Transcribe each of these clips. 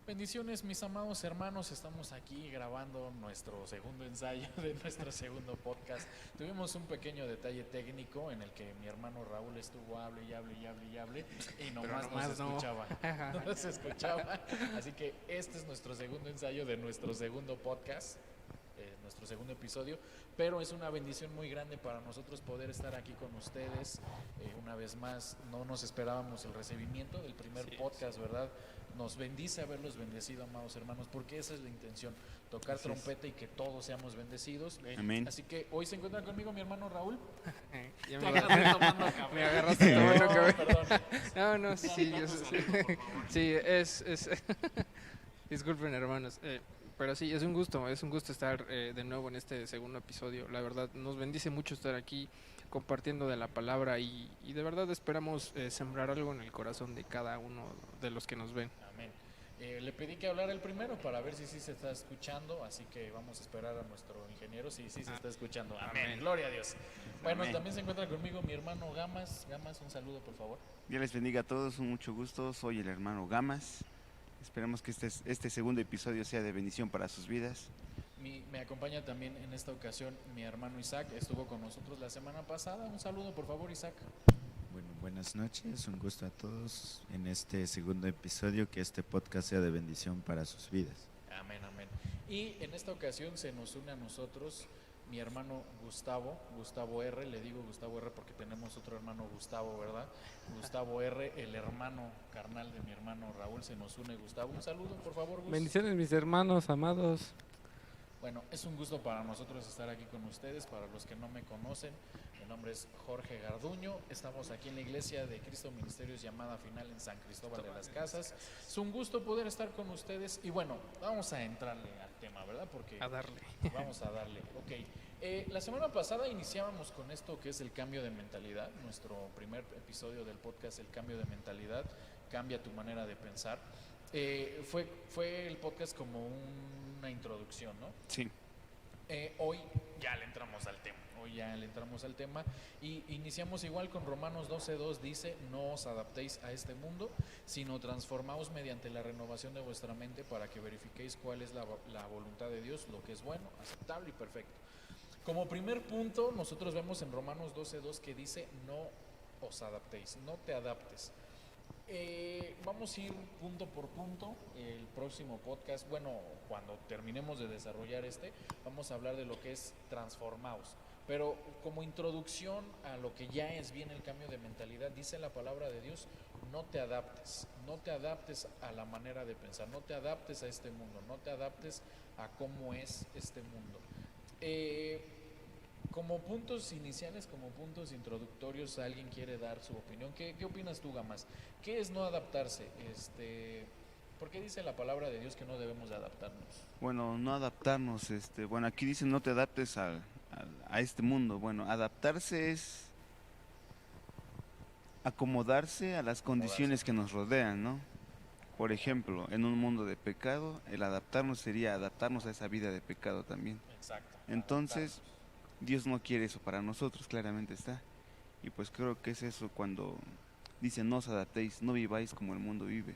Bendiciones, mis amados hermanos. Estamos aquí grabando nuestro segundo ensayo de nuestro segundo podcast. Tuvimos un pequeño detalle técnico en el que mi hermano Raúl estuvo hable y hable y hable y hable y nomás no se escuchaba. No se escuchaba. Así que este es nuestro segundo ensayo de nuestro segundo podcast, nuestro segundo episodio, pero es una bendición muy grande para nosotros poder estar aquí con ustedes una vez más. No nos esperábamos el recibimiento del primer podcast, ¿verdad? Nos bendice haberlos bendecido, amados hermanos, porque esa es la intención, tocar trompeta y que todos seamos bendecidos. Amén. Así que hoy se encuentra conmigo mi hermano Raúl. Ya Tú me agarraste tomando café. Me agarraste tomando No, café. perdón. No, sí, yo sé. Sí, es disculpen, hermanos. Pero sí, es un gusto estar de nuevo en este segundo episodio. La verdad, nos bendice mucho estar aquí compartiendo de la palabra y de verdad esperamos sembrar algo en el corazón de cada uno de los que nos ven. Amén. Le pedí que hablara el primero para ver si sí se está escuchando, así que vamos a esperar a nuestro ingeniero si sí se está escuchando. Amén. Gloria a Dios. Bueno, Amén. también se encuentra conmigo mi hermano Gamas. Gamas, un saludo, por favor. Dios les bendiga a todos, un mucho gusto. Soy el hermano Gamas. Esperamos que este segundo episodio sea de bendición para sus vidas. Me acompaña también en esta ocasión mi hermano Isaac. Estuvo con nosotros la semana pasada. Un saludo, por favor, Isaac. Bueno, buenas noches, un gusto a todos en este segundo episodio, que este podcast sea de bendición para sus vidas. Amén, amén. Y en esta ocasión se nos une a nosotros mi hermano Gustavo R. Le digo Gustavo R. porque tenemos otro hermano Gustavo, ¿verdad? Gustavo R., el hermano carnal de mi hermano Raúl. Se nos une Gustavo. Un saludo, por favor, Gus. Bendiciones, mis hermanos amados. Bueno, es un gusto para nosotros estar aquí con ustedes. Para los que no me conocen, mi nombre es Jorge Garduño. Estamos aquí en la iglesia de Cristo Ministerios Llamada Final en San Cristóbal de las Casas. Es un gusto poder estar con ustedes. Y bueno, vamos a entrarle al tema, ¿verdad? Porque A darle. vamos a darle. Ok. La semana pasada iniciábamos con esto que es el cambio de mentalidad. Nuestro primer episodio del podcast, el cambio de mentalidad. Cambia tu manera de pensar. Fue el podcast como una introducción, ¿no? Sí. Hoy ya le entramos al tema y iniciamos igual con Romanos 12:2. Dice: no os adaptéis a este mundo, sino transformaos mediante la renovación de vuestra mente para que verifiquéis cuál es la voluntad de Dios, lo que es bueno, aceptable y perfecto. Como primer punto, nosotros vemos en Romanos 12:2 que dice: no os adaptéis, no te adaptes. Vamos a ir punto por punto. El próximo podcast, bueno, cuando terminemos de desarrollar vamos a hablar de lo que es transformaos. Pero como introducción a lo que ya es bien el cambio de mentalidad, dice la palabra de Dios: no te adaptes a la manera de pensar, no te adaptes a este mundo, no te adaptes a cómo es este mundo. Como puntos iniciales, como puntos introductorios, ¿alguien quiere dar su opinión? ¿Qué opinas tú, Gamas? ¿Qué es no adaptarse? ¿Por qué dice la palabra de Dios que no debemos de adaptarnos? Bueno, no adaptarnos. Bueno, aquí dice no te adaptes a este mundo. Bueno, adaptarse es acomodarse a las condiciones que nos rodean, ¿no? Por ejemplo, en un mundo de pecado, el adaptarnos sería adaptarnos a esa vida de pecado también. Exacto. Entonces, Dios no quiere eso para nosotros, claramente está. Y pues creo que es eso cuando dice: no os adaptéis, no viváis como el mundo vive.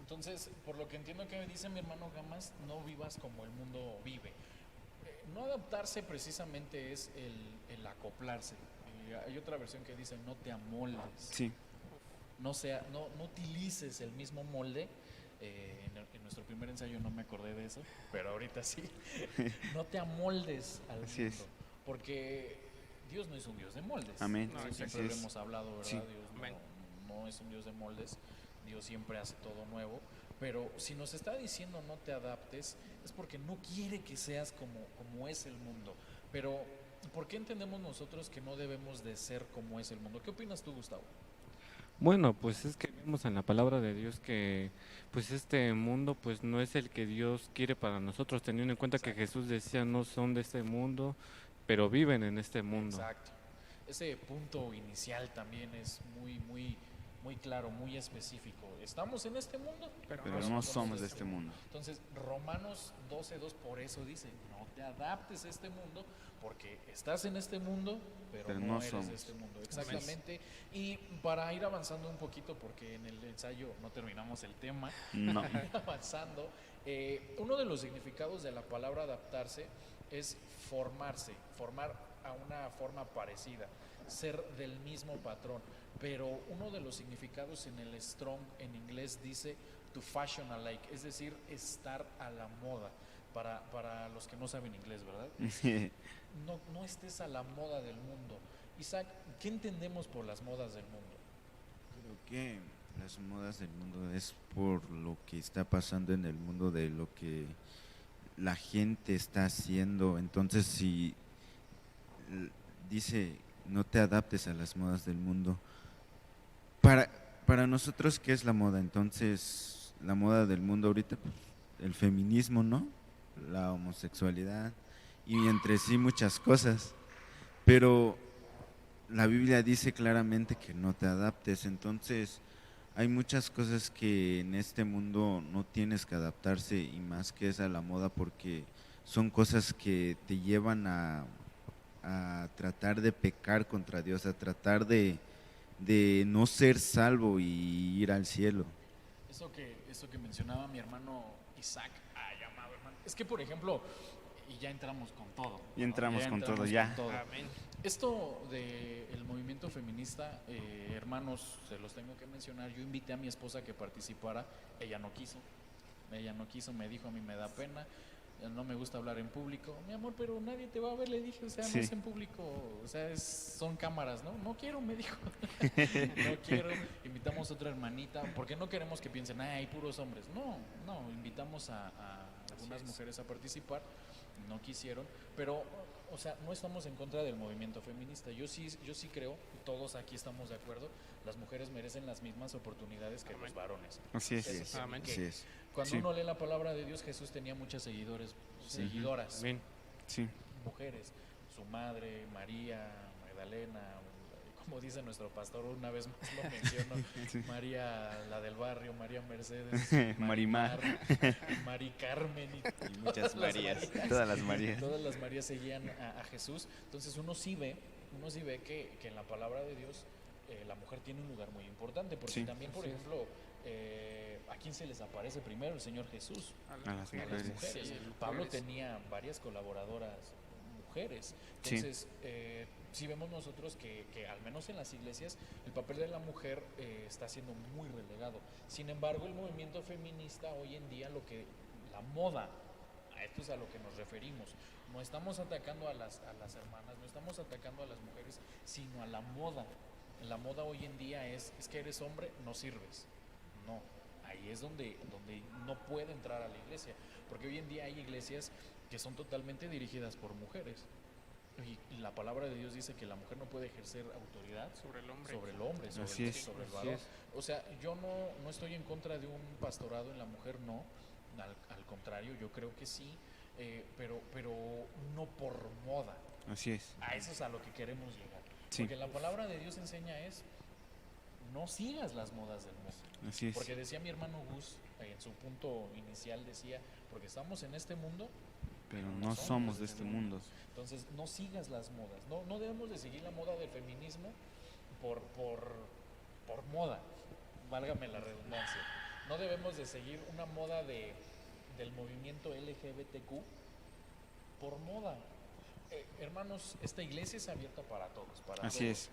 Entonces, por lo que entiendo que me dice mi hermano Gamas, no vivas como el mundo vive. No adaptarse precisamente es el acoplarse. Hay otra versión que dice: no te amoldes. Sí. No utilices el mismo molde. En nuestro primer ensayo no me acordé de eso, pero ahorita sí. No te amoldes al Así mundo, es. porque Dios no es un Dios de moldes. Amén. Eso Así siempre lo es. hemos hablado, ¿verdad? Sí. Dios no es un Dios de moldes. Dios siempre hace todo nuevo. Pero si nos está diciendo no te adaptes, es porque no quiere que seas como es el mundo. Pero ¿por qué entendemos nosotros que no debemos de ser como es el mundo? ¿Qué opinas tú, Gustavo? Bueno, pues es que vemos en la palabra de Dios que pues este mundo pues no es el que Dios quiere para nosotros, teniendo en cuenta que Jesús decía: no son de este mundo, pero viven en este mundo. Exacto. Ese punto inicial también es muy, muy muy claro, muy específico. Estamos en este mundo, Pero no somos de este mundo. Entonces, Romanos 12:2 por eso dice, no te adaptes a este mundo, porque estás en este mundo, pero no eres somos de este mundo. Exactamente. Y para ir avanzando un poquito, porque en el ensayo no terminamos el tema, No. ir avanzando, uno de los significados de la palabra adaptarse es formarse, formar a una forma parecida, ser del mismo patrón. Pero uno de los significados en el Strong en inglés dice to fashion alike, es decir, estar a la moda. Para los que no saben inglés, ¿verdad? No estés a la moda del mundo. Isaac, ¿qué entendemos por las modas del mundo? Creo que las modas del mundo es por lo que está pasando en el mundo, de lo que la gente está haciendo. Entonces, si dice no te adaptes a las modas del mundo, para nosotros, ¿qué es la moda? Entonces, la moda del mundo ahorita, pues, el feminismo, ¿no? La homosexualidad y entre sí muchas cosas. Pero la Biblia dice claramente que no te adaptes. Entonces, hay muchas cosas que en este mundo no tienes que adaptarse, y más que es a la moda, porque son cosas que te llevan a tratar de pecar contra Dios, a tratar de no ser salvo y ir al cielo. Eso que mencionaba mi hermano Isaac, llamado hermano. Es que, por ejemplo, y ya entramos con todo. Ya entramos con todo, ya. Amén. Esto del movimiento feminista, hermanos, se los tengo que mencionar. Yo invité a mi esposa a que participara, ella no quiso, me dijo, a mí me da pena, no me gusta hablar en público. Mi amor, pero nadie te va a ver, le dije, o sea, Sí. no es en público, o sea, son cámaras, ¿no? No quiero, me dijo. No quiero. Invitamos a otra hermanita, porque no queremos que piensen, hay puros hombres. No, invitamos a algunas mujeres a participar, no quisieron, pero, o sea, no estamos en contra del movimiento feminista. Yo sí creo, todos aquí estamos de acuerdo, las mujeres merecen las mismas oportunidades que los varones. Así es. Eso sí, Amén. que Así es. cuando Sí. uno lee la palabra de Dios, Jesús tenía muchas seguidoras, Amén. Sí. mujeres, su madre, María, Magdalena, como dice nuestro pastor, una vez más lo menciono, Sí. María, la del barrio, María Mercedes, Marimar. Mari Carmen Y muchas todas las Marías. Todas las Marías. Todas las Marías seguían a Jesús. Entonces uno sí ve que en la palabra de Dios la mujer tiene un lugar muy importante, porque Sí. también, por ejemplo, ¿a quién se les aparece primero? El Señor Jesús. A las A las mujeres. mujeres. Sí, Pablo mujeres. tenía varias colaboradoras mujeres. Sí. Entonces, sí vemos nosotros que al menos en las iglesias el papel de la mujer está siendo muy relegado. Sin embargo, el movimiento feminista hoy en día, la moda, a esto es a lo que nos referimos. No estamos atacando a las hermanas, no estamos atacando a las mujeres, sino a la moda. La moda hoy en día es que eres hombre, no sirves. No, ahí es donde no puede entrar a la iglesia, porque hoy en día hay iglesias que son totalmente dirigidas por mujeres. Y la palabra de Dios dice que la mujer no puede ejercer autoridad Sobre el hombre. sobre el hombre, Así es. sobre el Así varón. es. O sea, yo no estoy en contra de un pastorado en la mujer, no. Al contrario, yo creo que sí, pero no por moda. Así es. A eso es a lo que queremos llegar. Sí. Porque la palabra de Dios enseña no sigas las modas del mundo. Así es. Porque decía mi hermano Gus, en su punto inicial decía, porque estamos en este mundo, Pero no somos de este mundo. entonces no sigas las modas. No debemos de seguir la moda del feminismo por moda, válgame la redundancia. No debemos de seguir una moda del movimiento LGBTQ por moda. Hermanos, esta iglesia es abierta para todos, para Así todos. es.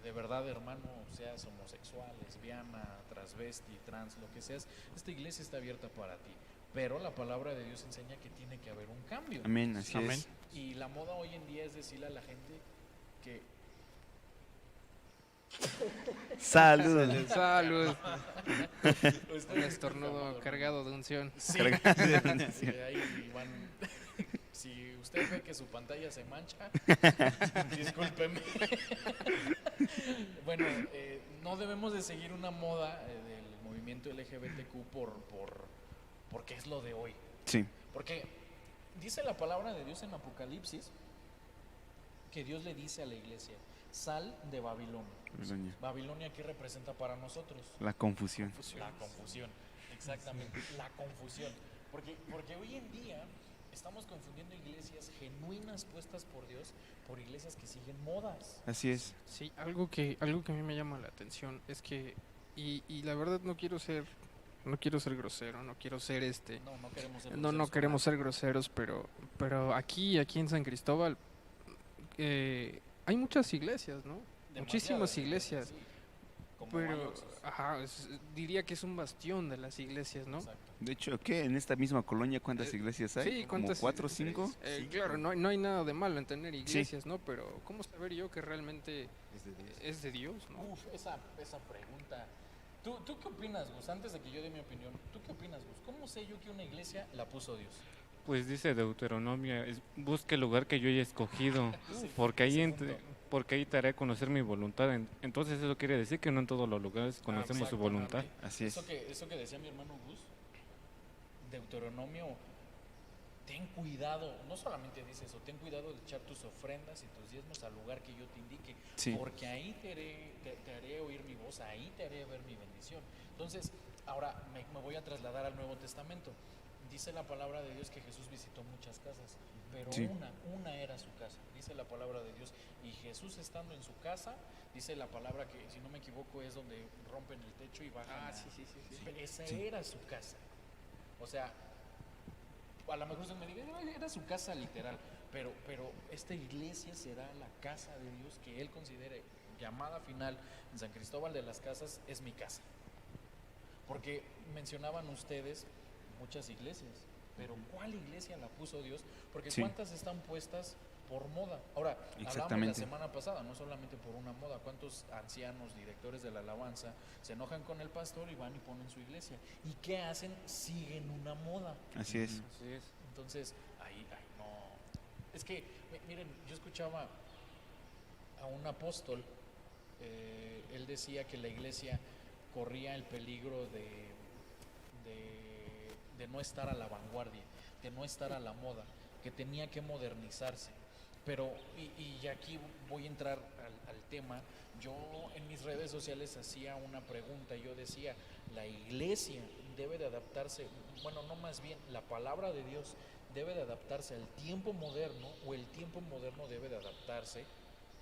De verdad, hermano, seas homosexual, lesbiana, transvesti, trans, lo que seas, esta iglesia está abierta para ti. Pero la palabra de Dios enseña que tiene que haber un cambio. Amén, así Amén. es. Y la moda hoy en día es decirle a la gente que Salud. Salud. Estoy Un estornudo enfermo, cargado de unción. Sí. Sí, ahí van. Si usted ve que su pantalla se mancha, discúlpeme. Bueno, no debemos de seguir una moda del movimiento LGBTQ porque es lo de hoy. Sí. Porque dice la palabra de Dios en Apocalipsis que Dios le dice a la iglesia, sal de Babilonia. Babilonia. Babilonia, ¿qué representa para nosotros? La confusión. La confusión, exactamente, la confusión. Porque hoy en día estamos confundiendo iglesias genuinas puestas por Dios por iglesias que siguen modas. Así es. Sí, algo que a mí me llama la atención es que, y la verdad no quiero ser grosero, no quiero ser No queremos ser no groseros queremos con ser groseros, pero aquí en San Cristóbal hay muchas iglesias, ¿no? demasiadas Muchísimas iglesias, sí, como pero Ajaxos. ajá, diría que es un bastión de las iglesias, ¿no? Exacto. De hecho, ¿qué? En esta misma colonia, ¿cuántas iglesias hay? Sí, ¿Como ¿cuántas? 4 o 5? Claro, no hay nada de malo en tener iglesias, ¿no? Pero ¿cómo saber yo que realmente Es de Dios. es de Dios, ¿no? Uf, esa pregunta. ¿Tú qué opinas, Gus? Antes de que yo dé mi opinión, ¿tú qué opinas, Gus? ¿Cómo sé yo que una iglesia la puso Dios? Pues dice Deuteronomio, busque el lugar que yo haya escogido, porque ese ahí, punto. porque ahí te haré conocer mi voluntad. Entonces eso quiere decir que no en todos los lugares conocemos su voluntad. Así es. Eso que decía mi hermano Gus, Deuteronomio, ten cuidado, no solamente dice eso, ten cuidado de echar tus ofrendas y tus diezmos al lugar que yo te indique, Sí. porque ahí te haré oír mi voz, ahí te haré ver mi bendición. Entonces, ahora me voy a trasladar al Nuevo Testamento. Dice la palabra de Dios que Jesús visitó muchas casas, pero Sí. una era su casa, dice la palabra de Dios. Y Jesús estando en su casa, dice la palabra que, si no me equivoco, es donde rompen el techo y bajan. Sí. Esa era su casa. O sea, a lo mejor usted me diga, "No, era su casa literal", pero esta iglesia será la casa de Dios que él considere. Llamada final en San Cristóbal de las Casas es mi casa. Porque mencionaban ustedes muchas iglesias, pero ¿cuál iglesia la puso Dios? Porque Sí. ¿cuántas están puestas por moda? Ahora, hablamos la Exactamente. semana pasada, no solamente por una moda, ¿cuántos ancianos, directores de la alabanza se enojan con el pastor y van y ponen su iglesia? ¿Y qué hacen? Siguen una moda. Así es. Así es. Entonces, ahí no. Es que, miren, yo escuchaba a un apóstol, él decía que la iglesia corría el peligro de no estar a la vanguardia, de no estar a la moda, que tenía que modernizarse. Pero, y aquí voy a entrar al tema, yo en mis redes sociales hacía una pregunta, yo decía, la iglesia debe de adaptarse, bueno, no, más bien, la palabra de Dios debe de adaptarse al tiempo moderno, o el tiempo moderno debe de adaptarse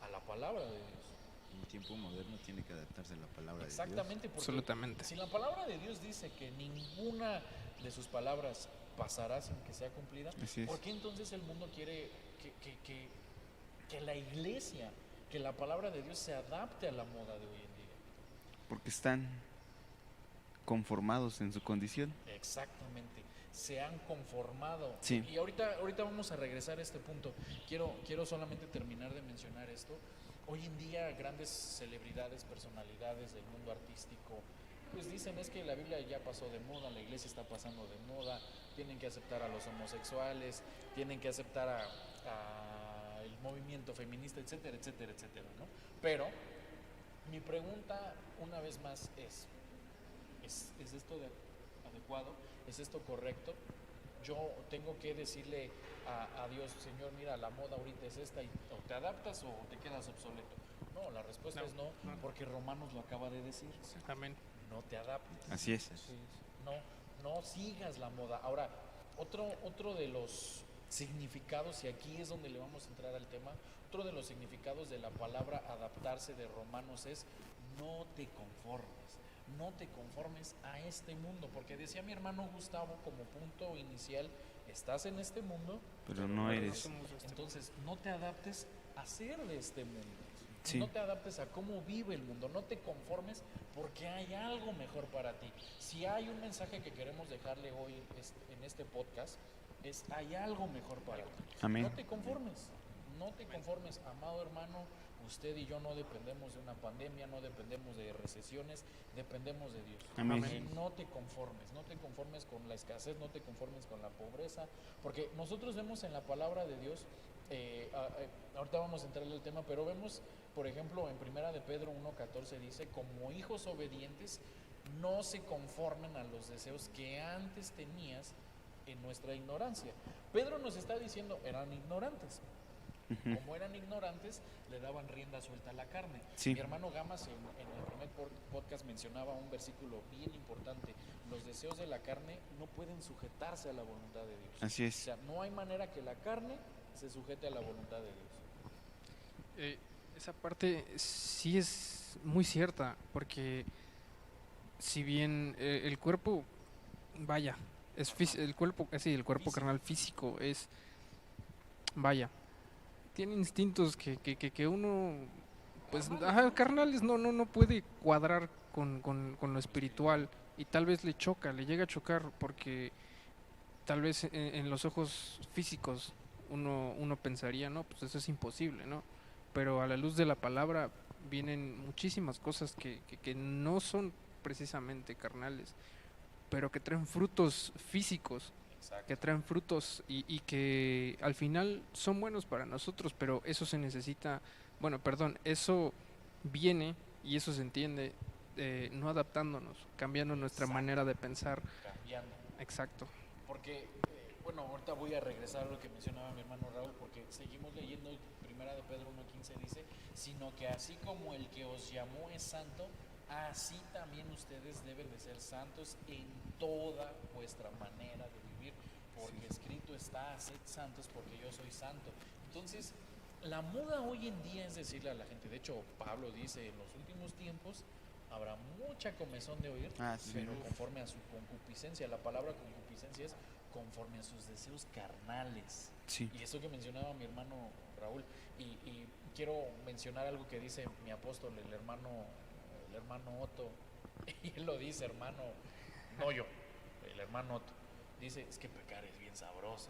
a la palabra de Dios. El tiempo moderno tiene que adaptarse a la palabra de Dios. Exactamente, porque Absolutamente. si la palabra de Dios dice que ninguna de sus palabras pasará sin que sea cumplida, Así es. ¿por qué entonces el mundo quiere que la iglesia, que la palabra de Dios se adapte a la moda de hoy en día? Porque están conformados en su condición. Exactamente, se han conformado. Sí. Y ahorita vamos a regresar a este punto. Quiero solamente terminar de mencionar esto. Hoy en día grandes celebridades, personalidades del mundo artístico, pues dicen, es que la Biblia ya pasó de moda, la iglesia está pasando de moda, tienen que aceptar a los homosexuales, tienen que aceptar a el movimiento feminista, etcétera, etcétera, etcétera, ¿no? Pero mi pregunta una vez más es esto adecuado? ¿Es esto correcto? Yo tengo que decirle a Dios, Señor, mira, la moda ahorita es esta, y o te adaptas o te quedas obsoleto. No, la respuesta No, es no, no. porque Romanos lo acaba de decir. Amén. No te adaptes. Así es. No sigas la moda. Ahora, otro de los significados, y aquí es donde le vamos a entrar al tema, otro de los significados de la palabra adaptarse de Romanos es no te conformes a este mundo, porque decía mi hermano Gustavo como punto inicial, estás en este mundo, Pero no eres. somos de este entonces no te adaptes a ser de este mundo. Sí. No te adaptes a cómo vive el mundo, no te conformes porque hay algo mejor para ti. Si hay un mensaje que queremos dejarle hoy en este podcast, es hay algo mejor para ti. Amén. No te conformes, amado hermano. Usted y yo no dependemos de una pandemia, no dependemos de recesiones, dependemos de Dios. Amén. Y no te conformes con la escasez, no te conformes con la pobreza, porque nosotros vemos en la palabra de Dios, ahorita vamos a entrarle al tema, pero vemos, por ejemplo, en Primera de Pedro 1:14 dice, como hijos obedientes, no se conformen a los deseos que antes tenías en nuestra ignorancia. Pedro nos está diciendo, eran ignorantes. Ujú. Como eran ignorantes, le daban rienda suelta a la carne. Sí. Mi hermano Gamas en el primer podcast mencionaba un versículo bien importante. Los deseos de la carne no pueden sujetarse a la voluntad de Dios. Así O es. sea, no hay manera que la carne se sujete a la voluntad de Dios. Esa parte sí es muy cierta, porque si bien el cuerpo, vaya, el cuerpo, sí, el cuerpo Físico. carnal físico es, vaya, tiene instintos que uno, pues, carnales, no puede cuadrar con lo espiritual, y tal vez le choca, le llega a chocar, porque tal vez en los ojos físicos uno pensaría, no, pues eso es imposible, ¿no? Pero a la luz de la palabra vienen muchísimas cosas que no son precisamente carnales, pero que traen frutos físicos, Exacto. que traen frutos y que al final son buenos para nosotros, pero eso se necesita, bueno, perdón, eso viene y eso se entiende no adaptándonos, cambiando nuestra Exacto. manera de pensar. Cambiando. Exacto. Porque, bueno, ahorita voy a regresar a lo que mencionaba mi hermano Raúl, porque seguimos leyendo Primera de Pedro 1:15, dice, sino que así como el que os llamó es santo, así también ustedes deben de ser santos en toda vuestra manera de vivir, porque escrito está, sed santos porque yo soy santo. Entonces, la moda hoy en día es decirle a la gente, de hecho Pablo dice, en los últimos tiempos habrá mucha comezón de oír, Sí. pero conforme a su concupiscencia. La palabra concupiscencia es conforme a sus deseos carnales. Sí. Y eso que mencionaba mi hermano Raúl. Y quiero mencionar algo que dice mi apóstol, el hermano Otto. Y él lo dice, hermano, no yo, el hermano Otto. Dice, es que pecar es bien sabroso.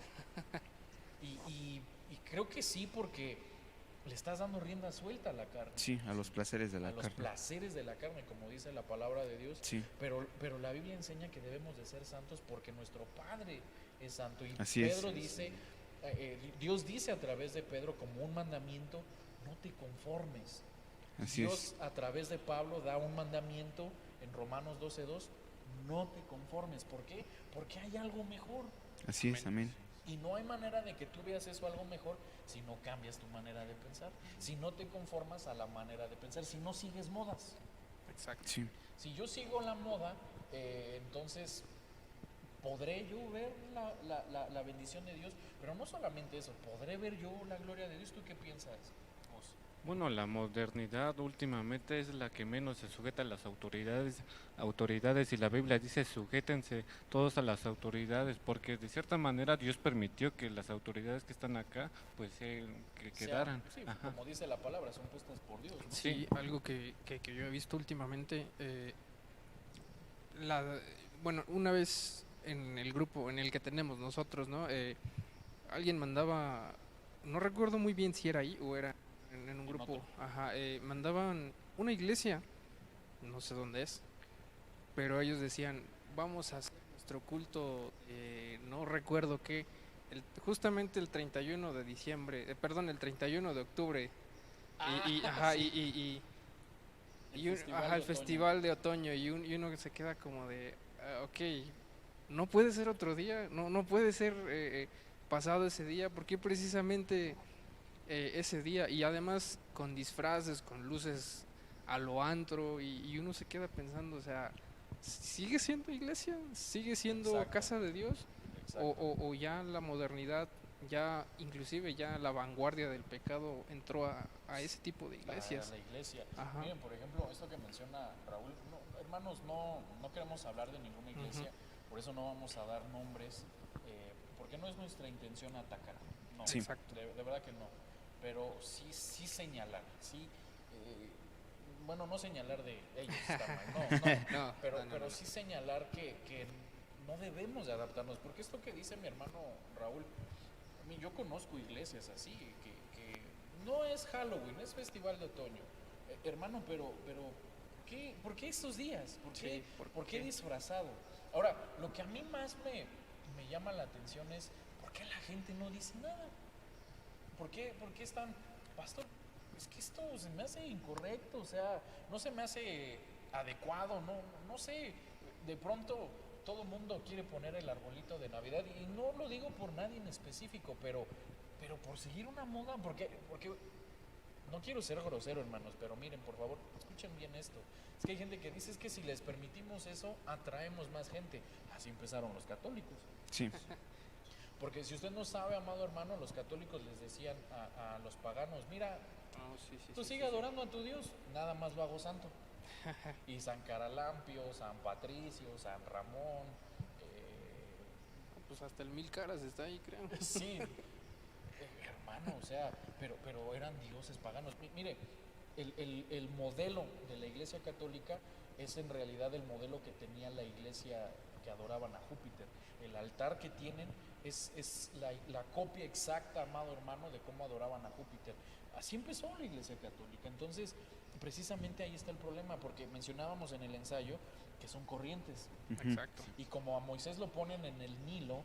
Y creo que sí, porque le estás dando rienda suelta a la carne. Sí, a los placeres de la a los carne. placeres de la carne, como dice la palabra de Dios. Sí. Pero la Biblia enseña que debemos de ser santos porque nuestro Padre es santo. Y Así es. Pedro dice, Dios dice a través de Pedro como un mandamiento, no te conformes. Así Dios a través de Pablo da un mandamiento en Romanos 12:2, no te conformes. ¿Por qué? Porque hay algo mejor. Así es, amén. Y no hay manera de que tú veas eso algo mejor si no cambias tu manera de pensar, si no te conformas a la manera de pensar, si no sigues modas. Exacto. Sí. Si yo sigo la moda, entonces podré yo ver la bendición de Dios, pero no solamente eso, podré ver yo la gloria de Dios. ¿Tú qué piensas, Os? Bueno, la modernidad últimamente es la que menos se sujeta a las autoridades y la Biblia dice sujétense todos a las autoridades, porque de cierta manera Dios permitió que las autoridades que están acá pues que quedaran. Sí, Ajá. como dice la palabra, son puestas por Dios, ¿no? Sí, algo que yo he visto últimamente, bueno, una vez en el grupo en el que tenemos nosotros, ¿no? Alguien mandaba, no recuerdo muy bien si era ahí o era en un grupo, otro. ajá, mandaban una iglesia, no sé dónde es, pero ellos decían, vamos a hacer nuestro culto, no recuerdo qué, justamente el 31 de diciembre, perdón, el 31 de octubre, ajá, sí. el festival de otoño, y uno que se queda como de, ok, no puede ser otro día, no puede ser pasado ese día, porque precisamente ese día, y además con disfraces, con luces a lo antro, y uno se queda pensando, o sea, ¿sigue siendo iglesia? ¿Sigue siendo Exacto. casa de Dios? Exacto. O ya la modernidad, ya inclusive ya la vanguardia del pecado entró a ese tipo de iglesias. A la iglesia. Ajá. Miren, por ejemplo, esto que menciona Raúl, hermanos, no queremos hablar de ninguna iglesia, por eso no vamos a dar nombres, porque no es nuestra intención atacar. No, Sí. Exacto. de verdad que no. Pero sí señalar, sí. Bueno, no señalar de ellos, está mal, no, pero sí señalar que no debemos de adaptarnos, porque esto que dice mi hermano Raúl, yo conozco iglesias así, que no es Halloween, es festival de otoño, hermano, pero ¿por qué estos días? Sí, ¿Por qué disfrazado? Ahora, lo que a mí más me llama la atención es, ¿por qué la gente no dice nada? ¿Por qué están, pastor? Es que esto se me hace incorrecto, o sea, no se me hace adecuado, no sé, de pronto todo el mundo quiere poner el arbolito de Navidad, y no lo digo por nadie en específico, pero pero por seguir una moda, porque no quiero ser grosero, hermanos, pero miren, por favor, escuchen bien esto. Es que hay gente que dice es que si les permitimos eso, atraemos más gente. Así empezaron los católicos. Sí, Porque si usted no sabe, amado hermano, los católicos les decían a los paganos, mira, Oh, sí, sí, tú sí, sigue sí, sí. adorando a tu Dios, nada más lo hago santo. Y San Caralampio, San Patricio, San Ramón, Pues hasta el Mil Caras está ahí, creo. sí, hermano, o sea, pero eran dioses paganos. Mire, el modelo de la iglesia católica es en realidad el modelo que tenía la iglesia que adoraban a Júpiter. El altar que tienen es la copia exacta, amado hermano, de cómo adoraban a Júpiter. Así empezó la iglesia católica. Entonces, precisamente ahí está el problema, porque mencionábamos en el ensayo que son corrientes. Exacto. Y como a Moisés lo ponen en el Nilo,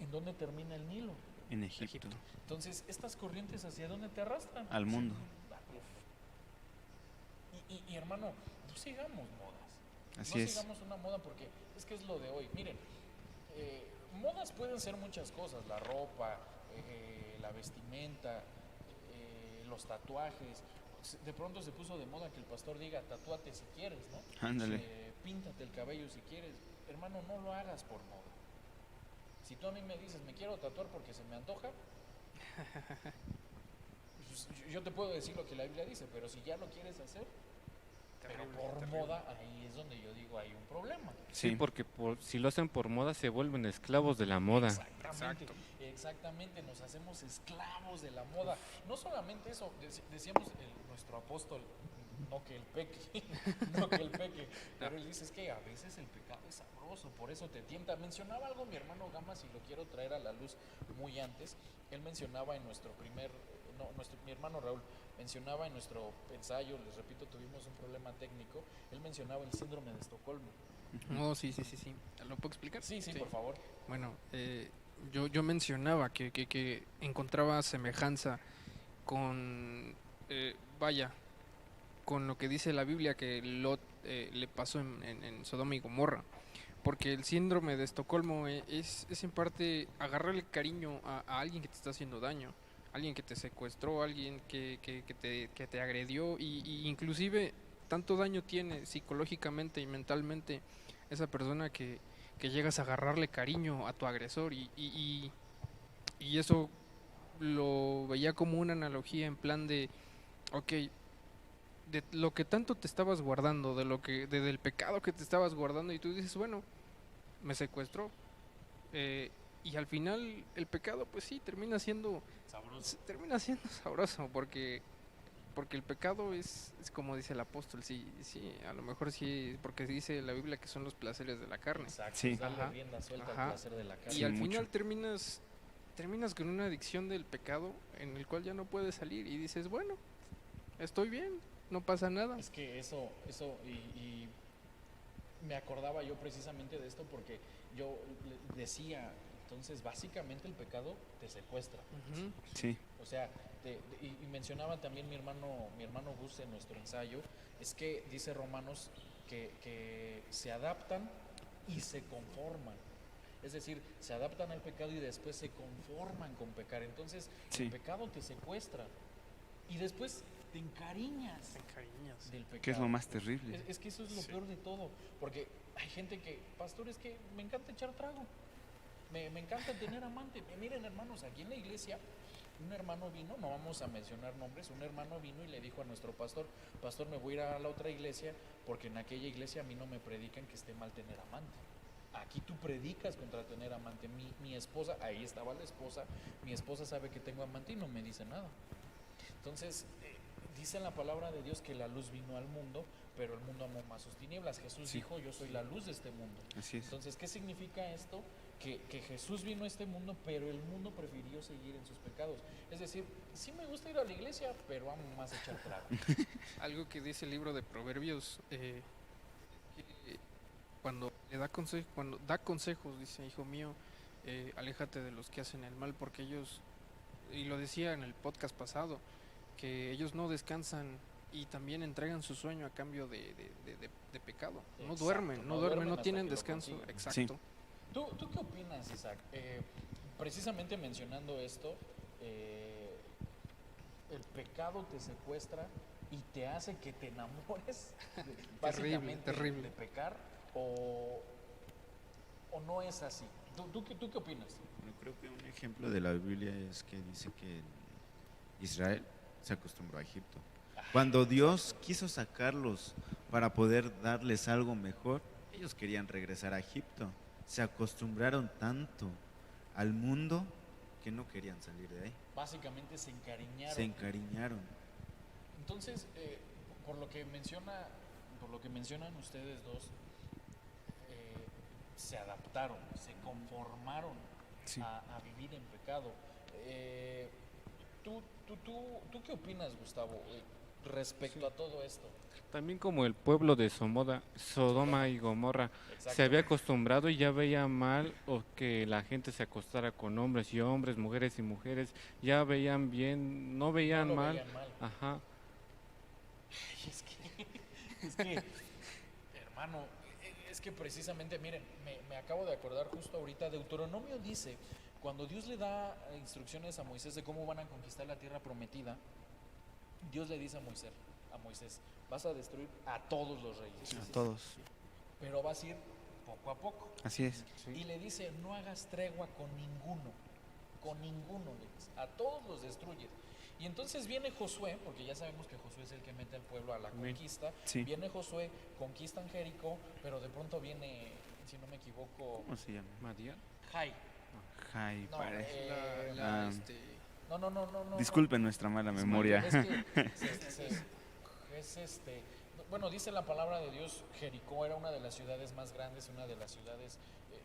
¿en dónde termina el Nilo? en Egipto, Entonces, estas corrientes, ¿hacia dónde te arrastran? al mundo. Y hermano, no sigamos modas. Así No es. sigamos una moda porque es que es lo de hoy. Miren, modas pueden ser muchas cosas, la ropa, la vestimenta, los tatuajes. De pronto se puso de moda que el pastor diga, tatúate si quieres, ¿no? Ándale. Píntate el cabello si quieres. Hermano, no lo hagas por moda. Si tú a mí me dices, me quiero tatuar porque se me antoja, pues, yo te puedo decir lo que la Biblia dice, pero si ya lo quieres hacer, pero Terrible, por terrible. moda, ahí es donde yo digo hay un problema. Sí, Sí. porque si lo hacen por moda se vuelven esclavos de la moda. Exactamente, exactamente, nos hacemos esclavos de la moda. No solamente eso, decíamos nuestro apóstol, no que el peque, no que el peque, pero él dice es que a veces el pecado es sabroso, por eso te tienta. Mencionaba algo mi hermano Gama, si lo quiero traer a la luz muy antes, él mencionaba en nuestro primer, mi hermano Raúl mencionaba en nuestro ensayo, les repito, tuvimos un problema técnico, él mencionaba el síndrome de Estocolmo. Oh, sí, sí, sí, sí. ¿Lo puedo explicar? Sí, por favor. Bueno, yo mencionaba que encontraba semejanza con, vaya, con lo que dice la Biblia que Lot le pasó en Sodoma y Gomorra. Porque el síndrome de Estocolmo es en parte agarrarle cariño a alguien que te está haciendo daño, alguien que te secuestró, alguien que te agredió y inclusive tanto daño tiene psicológicamente y mentalmente esa persona que llegas a agarrarle cariño a tu agresor y eso lo veía como una analogía en plan de, ok, de lo que tanto te estabas guardando, del pecado que te estabas guardando y tú dices, bueno, me secuestró y al final el pecado pues sí termina siendo sabroso porque el pecado es como dice el apóstol, sí, a lo mejor sí, porque dice la Biblia que son los placeres de la carne. Exacto, Sí. es darle Ajá, rienda suelta ajá. al placer de la carne. Y al mucho. final terminas con una adicción del pecado en el cual ya no puedes salir y dices, bueno, estoy bien, no pasa nada. Es que eso y me acordaba yo precisamente de esto porque yo decía, entonces básicamente el pecado te secuestra. Ujú. Sí, O sea, y mencionaba también mi hermano Gus en nuestro ensayo, es que dice Romanos que se adaptan y se conforman. Es decir, se adaptan al pecado y después se conforman con pecar. Entonces, Sí. el pecado te secuestra y después te encariñas Te encariñas. del pecado. que es lo más terrible. Es que eso es lo peor de todo, porque hay gente que, pastor, es que me encanta echar trago, me encanta tener amante. Miren, hermanos, aquí en la iglesia, un hermano vino, no vamos a mencionar nombres, un hermano vino y le dijo a nuestro pastor, pastor, me voy a ir a la otra iglesia, porque en aquella iglesia a mí no me predican que esté mal tener amante. Aquí tú predicas contra tener amante. Mi esposa, ahí estaba la esposa, mi esposa sabe que tengo amante y no me dice nada. Entonces, dice en la palabra de Dios que la luz vino al mundo, pero el mundo amó más sus tinieblas. Jesús Sí. dijo, yo soy la luz de este mundo. Así es. Entonces, ¿qué significa esto? Que Jesús vino a este mundo, pero el mundo prefirió seguir en sus pecados. Es decir, sí me gusta ir a la iglesia, pero amo más echar trago. Algo que dice el libro de Proverbios, cuando da consejos, dice, hijo mío, aléjate de los que hacen el mal, porque ellos, y lo decía en el podcast pasado, que ellos no descansan y también entregan su sueño a cambio de pecado. No Exacto, duermen, no duermen no hasta tienen que lo descanso. consiguen. Exacto. ¿Tú qué opinas, Isaac? Precisamente mencionando esto, eh, el pecado te secuestra y te hace que te enamores básicamente terrible. de pecar, o no es así. ¿Tú qué opinas? Bueno, creo que un ejemplo de la Biblia es que dice que Israel se acostumbró a Egipto. Cuando Dios quiso sacarlos para poder darles algo mejor, ellos querían regresar a Egipto. Se acostumbraron tanto al mundo que no querían salir de ahí. Básicamente se encariñaron. Se encariñaron. Entonces, por lo que mencionan ustedes dos, se adaptaron, se conformaron Sí. a vivir en pecado. ¿Tú qué opinas, Gustavo, respecto a todo esto? También como el pueblo de Sodoma y Gomorra se Exacto. había acostumbrado y ya veía mal o que la gente se acostara con hombres y hombres, mujeres y mujeres, ya veían bien, no veían No lo mal. veían mal. Ajá. Ay, es que, hermano, es que precisamente, miren, me acabo de acordar justo ahorita, Deuteronomio dice, cuando Dios le da instrucciones a Moisés de cómo van a conquistar la tierra prometida, Dios le dice a Moisés, vas a destruir a todos los reyes, A todos. pero vas a ir poco a poco. Así es. Y le dice, no hagas tregua con ninguno, le dice, a todos los destruyes. Y entonces viene Josué, porque ya sabemos que Josué es el que mete al pueblo a la Amén. conquista. Sí. Viene Josué, conquistan Jericó, pero de pronto viene, si no me equivoco, ¿Cómo se llama? Madián. Jai. Ay, No, parece. La- Ah, no. Disculpen nuestra mala Es memoria. Es que bueno, dice la palabra de Dios, Jericó era una de las ciudades más grandes, una de las ciudades,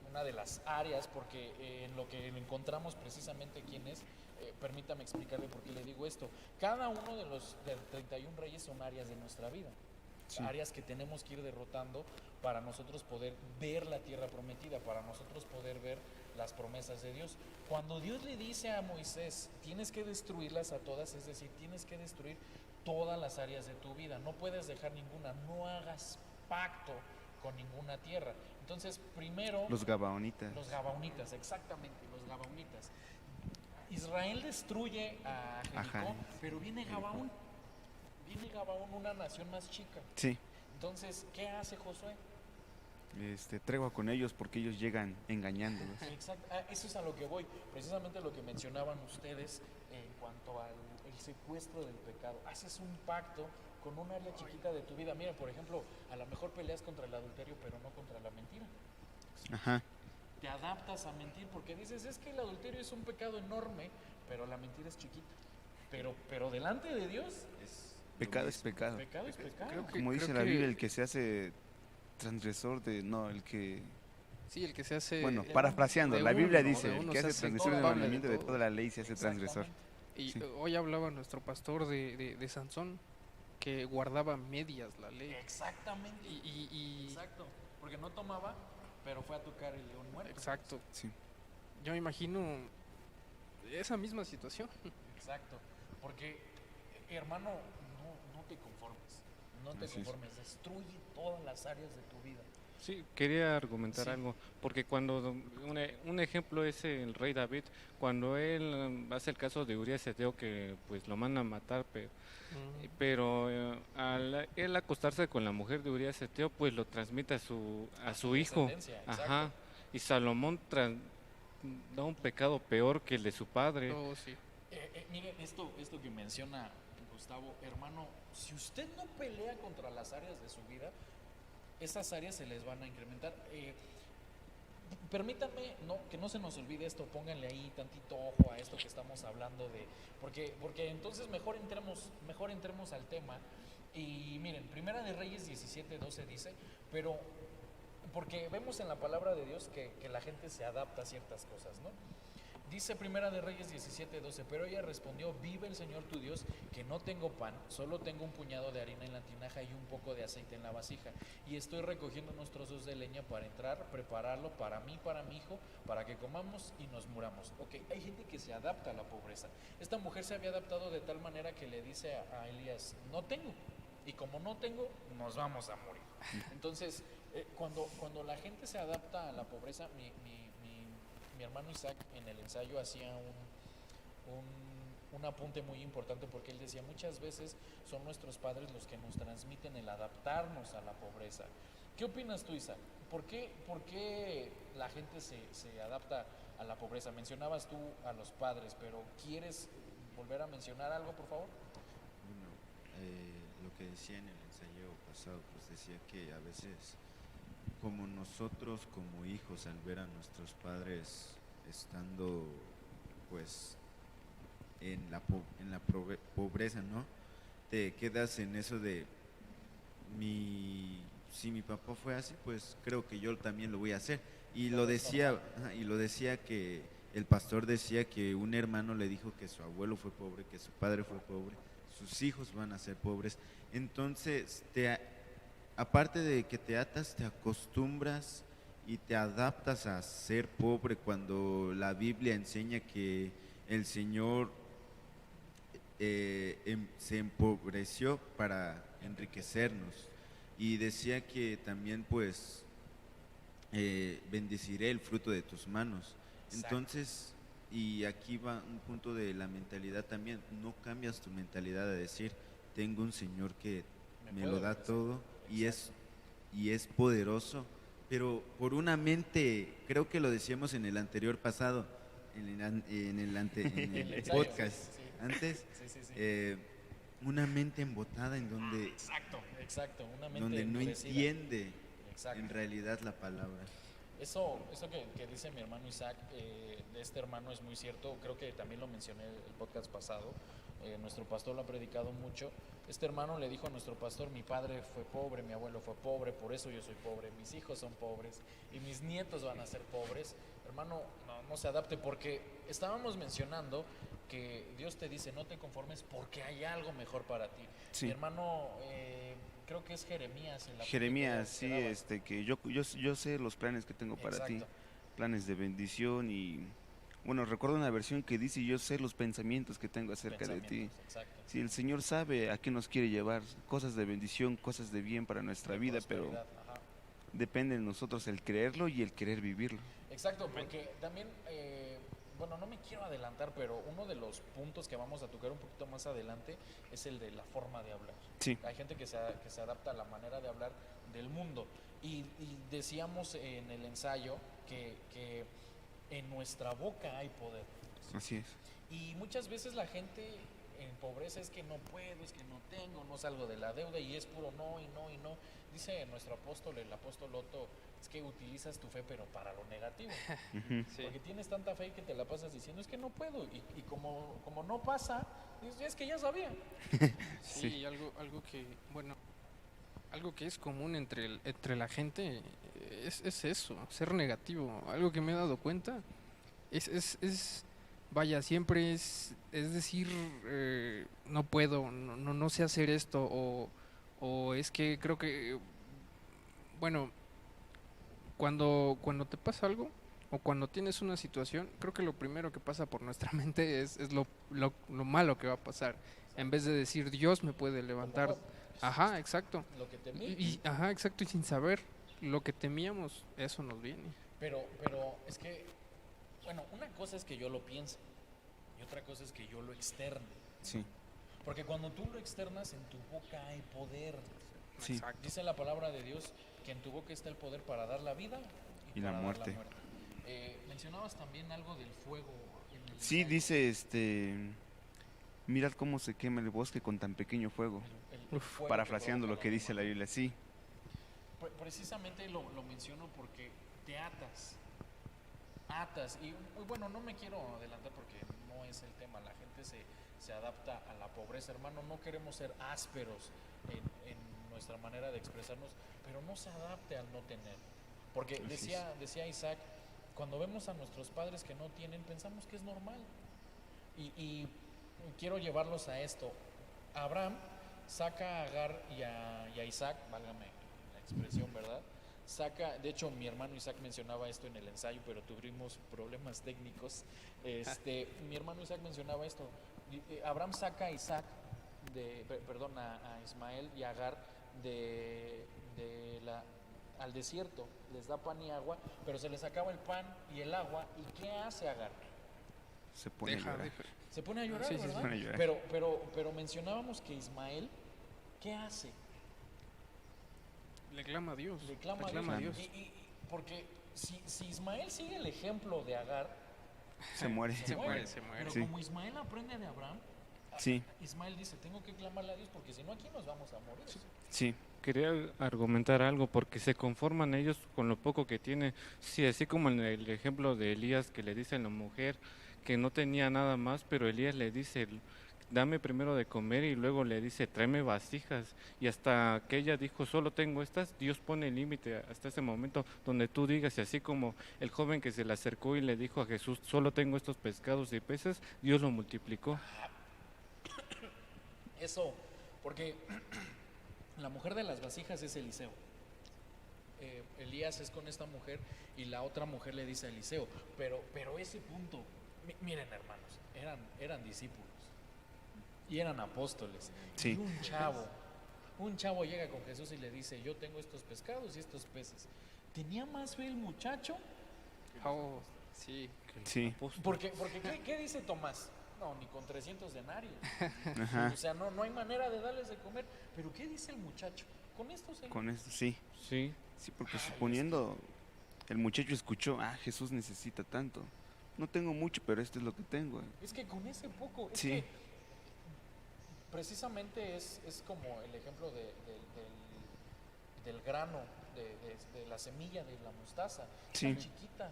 una de las áreas, porque en lo que encontramos precisamente quién es, permítame explicarle por qué le digo esto. Cada uno de los 31 reyes son áreas de nuestra vida, Sí. áreas que tenemos que ir derrotando para nosotros poder ver la tierra prometida, para nosotros poder ver las promesas de Dios. Cuando Dios le dice a Moisés, tienes que destruirlas a todas, es decir, tienes que destruir todas las áreas de tu vida, no puedes dejar ninguna, no hagas pacto con ninguna tierra. Entonces, primero, Los Gabaonitas. los Gabaonitas, exactamente, los Gabaonitas. Israel destruye a Jericó, Ajá. pero viene Gabaón, una nación más chica. Sí. Entonces, ¿qué hace Josué? Tregua con ellos porque ellos llegan engañándolos. Exacto, eso es a lo que voy, precisamente lo que mencionaban ustedes en cuanto al el secuestro del pecado. Haces un pacto con un área chiquita de tu vida. Mira, por ejemplo, a lo mejor peleas contra el adulterio, pero no contra la mentira. Ajá. Te adaptas a mentir porque dices, es que el adulterio es un pecado enorme, pero la mentira es chiquita. Pero delante de Dios, Pecado es pecado. pecado es pecado. Creo que- Como dice la que- Biblia, el que se hace transgresor de... No, el que... Sí, el que se hace... Bueno, de parafraseando, de la Biblia uno, dice, de el uno que se hace hace transgresor del culpable de mandamiento de todo. toda la ley se hace transgresor. Exactamente. Y Sí. hoy hablaba nuestro pastor de Sansón, que guardaba medias la ley. Exactamente. Exacto. Porque no tomaba, pero fue a tocar el león muerto. Exacto. Sí. Yo me imagino esa misma situación. Exacto. Porque, hermano, no te conformes. No te Así es. conformes. Destruye todas las áreas de tu vida. Sí, quería argumentar Sí. algo, porque cuando un ejemplo es el rey David, cuando él hace el caso de Urías Eteo que pues lo mandan a matar, pero al él acostarse con la mujer de Urías Eteo, pues lo transmite a su hijo. Descendencia, exacto. Ajá. Y Salomón da un pecado peor que el de su padre. Oh, sí. Miren, esto que menciona Gustavo, hermano, si usted no pelea contra las áreas de su vida, esas áreas se les van a incrementar. Permítanme que no se nos olvide esto, pónganle ahí tantito ojo a esto que estamos hablando de, porque entonces mejor entremos al tema. Y miren, Primera de Reyes 17:12 dice, pero porque vemos en la palabra de Dios que la gente se adapta a ciertas cosas, ¿no? Dice Primera de Reyes 17:12, pero ella respondió, vive el Señor tu Dios, que no tengo pan, solo tengo un puñado de harina en la tinaja y un poco de aceite en la vasija, y estoy recogiendo unos trozos de leña para entrar, prepararlo para mí, para mi hijo, para que comamos y nos muramos. Ok, hay gente que se adapta a la pobreza. Esta mujer se había adaptado de tal manera que le dice a Elías, no tengo, y como no tengo, nos vamos a morir. Entonces, cuando la gente se adapta a la pobreza, mi hermano Isaac en el ensayo hacía un un apunte muy importante porque él decía, muchas veces son nuestros padres los que nos transmiten el adaptarnos a la pobreza. ¿Qué opinas tú, Isaac? Por qué la gente se adapta a la pobreza? Mencionabas tú a los padres, pero ¿quieres volver a mencionar algo, por favor? Bueno, lo que decía en el ensayo pasado, pues decía que a veces, como nosotros como hijos, al ver a nuestros padres estando pues en la pobreza, ¿no? Te quedas en eso de si mi papá fue así, pues creo que yo también lo voy a hacer. Y lo decía, ajá, y lo decía que el pastor decía que un hermano le dijo que su abuelo fue pobre, que su padre fue pobre, sus hijos van a ser pobres. Entonces, aparte de que te atas, te acostumbras y te adaptas a ser pobre cuando la Biblia enseña que el Señor se empobreció para enriquecernos. Y decía que también pues bendeciré el fruto de tus manos. Exacto. Entonces, y aquí va un punto de la mentalidad también, no cambias tu mentalidad a decir, tengo un Señor que me puede lo da ofrecer. todo Exacto. y es poderoso, pero por una mente, creo que lo decíamos en el anterior pasado, en El el ensayo, podcast, sí, sí, antes, sí, sí, sí. una mente embotada en donde, Exacto, una mente donde no endurecida. entiende Exacto. en realidad la palabra. Eso que dice mi hermano Isaac, de este hermano es muy cierto, creo que también lo mencioné el podcast pasado, nuestro pastor lo ha predicado mucho. Este hermano le dijo a nuestro pastor, mi padre fue pobre, mi abuelo fue pobre, por eso yo soy pobre, mis hijos son pobres y mis nietos van a ser pobres. Hermano, no se adapte, porque estábamos mencionando que Dios te dice, no te conformes porque hay algo mejor para ti. Sí. Mi hermano, creo que es Jeremías. Jeremías, sí, que yo sé los planes que tengo para ti, Exacto. planes de bendición y, bueno, recuerdo una versión que dice, yo sé los pensamientos que tengo acerca de ti. Exacto. Si el Señor sabe a qué nos quiere llevar, cosas de bendición, cosas de bien para nuestra De vida, pero prosperidad, ajá. depende de nosotros el creerlo y el querer vivirlo. Exacto, porque también, bueno, no me quiero adelantar, pero uno de los puntos que vamos a tocar un poquito más adelante es el de la forma de hablar. Sí. Hay gente que se adapta a la manera de hablar del mundo. Y decíamos en el ensayo que en nuestra boca hay poder. Así es. Y muchas veces la gente en pobreza es que no puedo, es que no tengo, no salgo de la deuda y es puro no y no y no. Dice nuestro apóstol, el apóstol Otto, es que utilizas tu fe pero para lo negativo. Ujú. Sí. Porque tienes tanta fe que te la pasas diciendo, es que no puedo. Y como no pasa, dices, es que ya sabía. Sí, Sí. y algo que, bueno, algo que es común entre la gente es eso, ser negativo. Algo que me he dado cuenta vaya, siempre es decir, no puedo, no sé hacer esto, o es que creo que, bueno, cuando te pasa algo, o cuando tienes una situación, creo que lo primero que pasa por nuestra mente es lo malo que va a pasar. En vez de decir, Dios me puede levantar. Ajá, exacto. Lo que temí. Ajá, exacto, y sin saber lo que temíamos, eso nos viene. Pero es que, bueno, una cosa es que yo lo piense y otra cosa es que yo lo externe. Sí. Porque cuando tú lo externas, en tu boca hay poder. Sí. Exacto. Dice la palabra de Dios que en tu boca está el poder para dar la vida Y la para muerte. dar la muerte. Mencionabas también algo del fuego en el Sí, ensayo. dice, mirad cómo se quema el bosque con tan pequeño fuego. El fuego Parafraseando que lo que dice la Biblia, sí. Precisamente lo menciono porque te atas. Y bueno, no me quiero adelantar porque no es el tema. La gente se adapta a la pobreza, hermano. No queremos ser ásperos en nuestra manera de expresarnos, pero no se adapte al no tener. Porque Así decía Isaac, cuando vemos a nuestros padres que no tienen, pensamos que es normal. Y quiero llevarlos a esto. Abraham saca a Agar y a Isaac, válgame la expresión, ¿verdad? De hecho mi hermano Isaac mencionaba esto en el ensayo, pero tuvimos problemas técnicos. Mi hermano Isaac mencionaba esto. Abraham saca a Isaac, a Ismael y a Agar al desierto, les da pan y agua, pero se les acaba el pan y el agua. ¿Y qué hace Agar? se pone a llorar. Se pone a llorar, Sí, sí, sí. ¿verdad? Se pone a llorar. Pero mencionábamos que Ismael, ¿qué hace? Le clama a Dios. Le clama a a Dios. Dios. Porque si Ismael sigue el ejemplo de Agar, Se muere. Se muere. Pero Sí. como Ismael aprende de Abraham, Sí, Ismael dice, tengo que clamarle a Dios porque si no aquí nos vamos a morir. sí, Quería argumentar algo porque se conforman ellos con lo poco que tienen. Sí, así como en el ejemplo de Elías que le dice a la mujer que no tenía nada más, pero Elías le dice, dame primero de comer y luego le dice, tráeme vasijas. Y hasta que ella dijo, solo tengo estas, Dios pone el límite hasta ese momento donde tú digas, y así como el joven que se le acercó y le dijo a Jesús, solo tengo estos pescados y peces, Dios lo multiplicó. Eso, porque la mujer de las vasijas es Eliseo. Elías es con esta mujer y la otra mujer le dice a Eliseo, pero ese punto, miren hermanos, eran discípulos y eran apóstoles. Sí. Y un chavo llega con Jesús y le dice, yo tengo estos pescados y estos peces. ¿Tenía más fe el muchacho? Oh, sí. sí. Porque ¿qué dice Tomás? No, ni con 300 denarios. Ajá. O sea, no hay manera de darles de comer. Pero ¿qué dice el muchacho? Con esto se... Con esto, sí. Sí, Sí, porque suponiendo, el muchacho escuchó, Jesús necesita tanto. No tengo mucho, pero esto es lo que tengo. Es que con ese poco, es Sí. que precisamente es como el ejemplo del grano, de la semilla de la mostaza. Sí. Tan chiquita,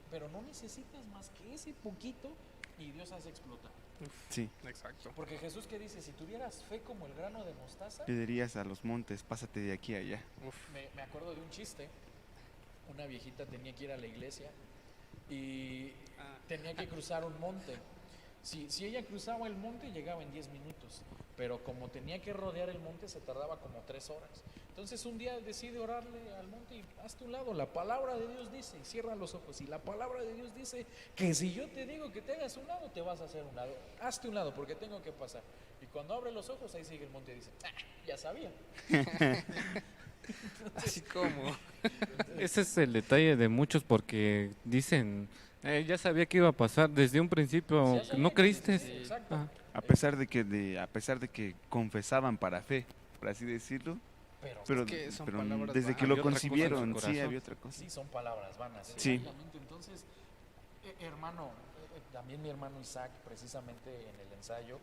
pero no necesitas más que ese poquito y Dios hace explotar. Sí. Exacto. Porque Jesús que dice, si tuvieras fe como el grano de mostaza, Le dirías a los montes, pásate de aquí a allá. me acuerdo de un chiste. Una viejita tenía que ir a la iglesia y tenía que cruzar un monte. Si ella cruzaba el monte llegaba en 10 minutos, pero como tenía que rodear el monte se tardaba como 3 horas. Entonces un día decide orarle al monte y hazte un lado. La palabra de Dios dice, y cierra los ojos, y la palabra de Dios dice que si yo te digo que te hagas un lado, te vas a hacer un lado. Hazte un lado porque tengo que pasar. Y cuando abre los ojos, ahí sigue el monte y dice, ya sabía. Así como. ese es el detalle de muchos porque dicen, ya sabía que iba a pasar desde un principio, Ya sabía ¿no que- creíste? sí, exacto. Ah, A pesar de que confesaban para fe, por así decirlo, pero, que son pero palabras desde que vanas. lo Había otra cosa en su concibieron, sí, corazón. había otra cosa. Sí, son palabras vanas. Sí. Exactamente. Entonces, hermano, también mi hermano Isaac, precisamente en el ensayo,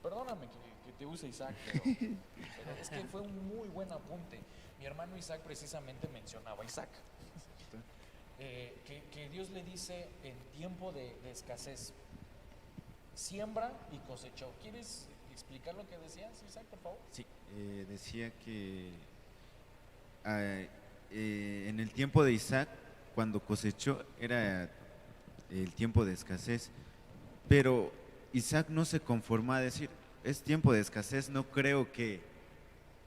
perdóname que te use Isaac, pero es que fue un muy buen apunte. Mi hermano Isaac precisamente mencionaba a Isaac. Que Dios le dice en tiempo de escasez, siembra y cosechó. ¿Quieres explicar lo que decías, Isaac, por favor? Sí, decía que en el tiempo de Isaac, cuando cosechó, era el tiempo de escasez, pero Isaac no se conformó a decir, es tiempo de escasez, no creo que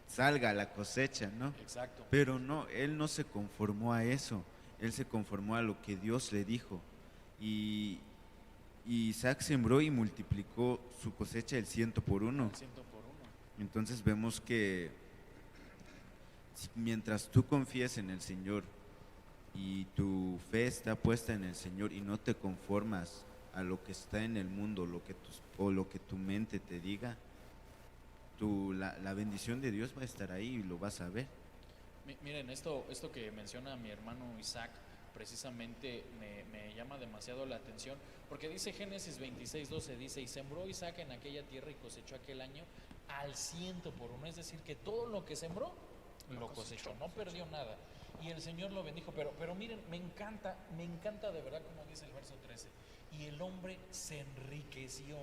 salga la cosecha, ¿no? Exacto. Pero no, él no se conformó a eso, él se conformó a lo que Dios le dijo. Y Isaac sembró y multiplicó su cosecha el 100 por uno. 100 por uno. Entonces vemos que mientras tú confías en el Señor y tu fe está puesta en el Señor y no te conformas a lo que está en el mundo, o lo que tu mente te diga, la bendición de Dios va a estar ahí y lo vas a ver. Miren, esto que menciona mi hermano Isaac, precisamente me llama demasiado la atención, porque dice Génesis 26:12, dice, y sembró Isaac en aquella tierra y cosechó aquel año al 100 por uno, es decir, que todo lo que sembró, lo cosechó, no perdió nada, y el Señor lo bendijo, pero miren, me encanta de verdad como dice el verso 13, y el hombre se enriqueció.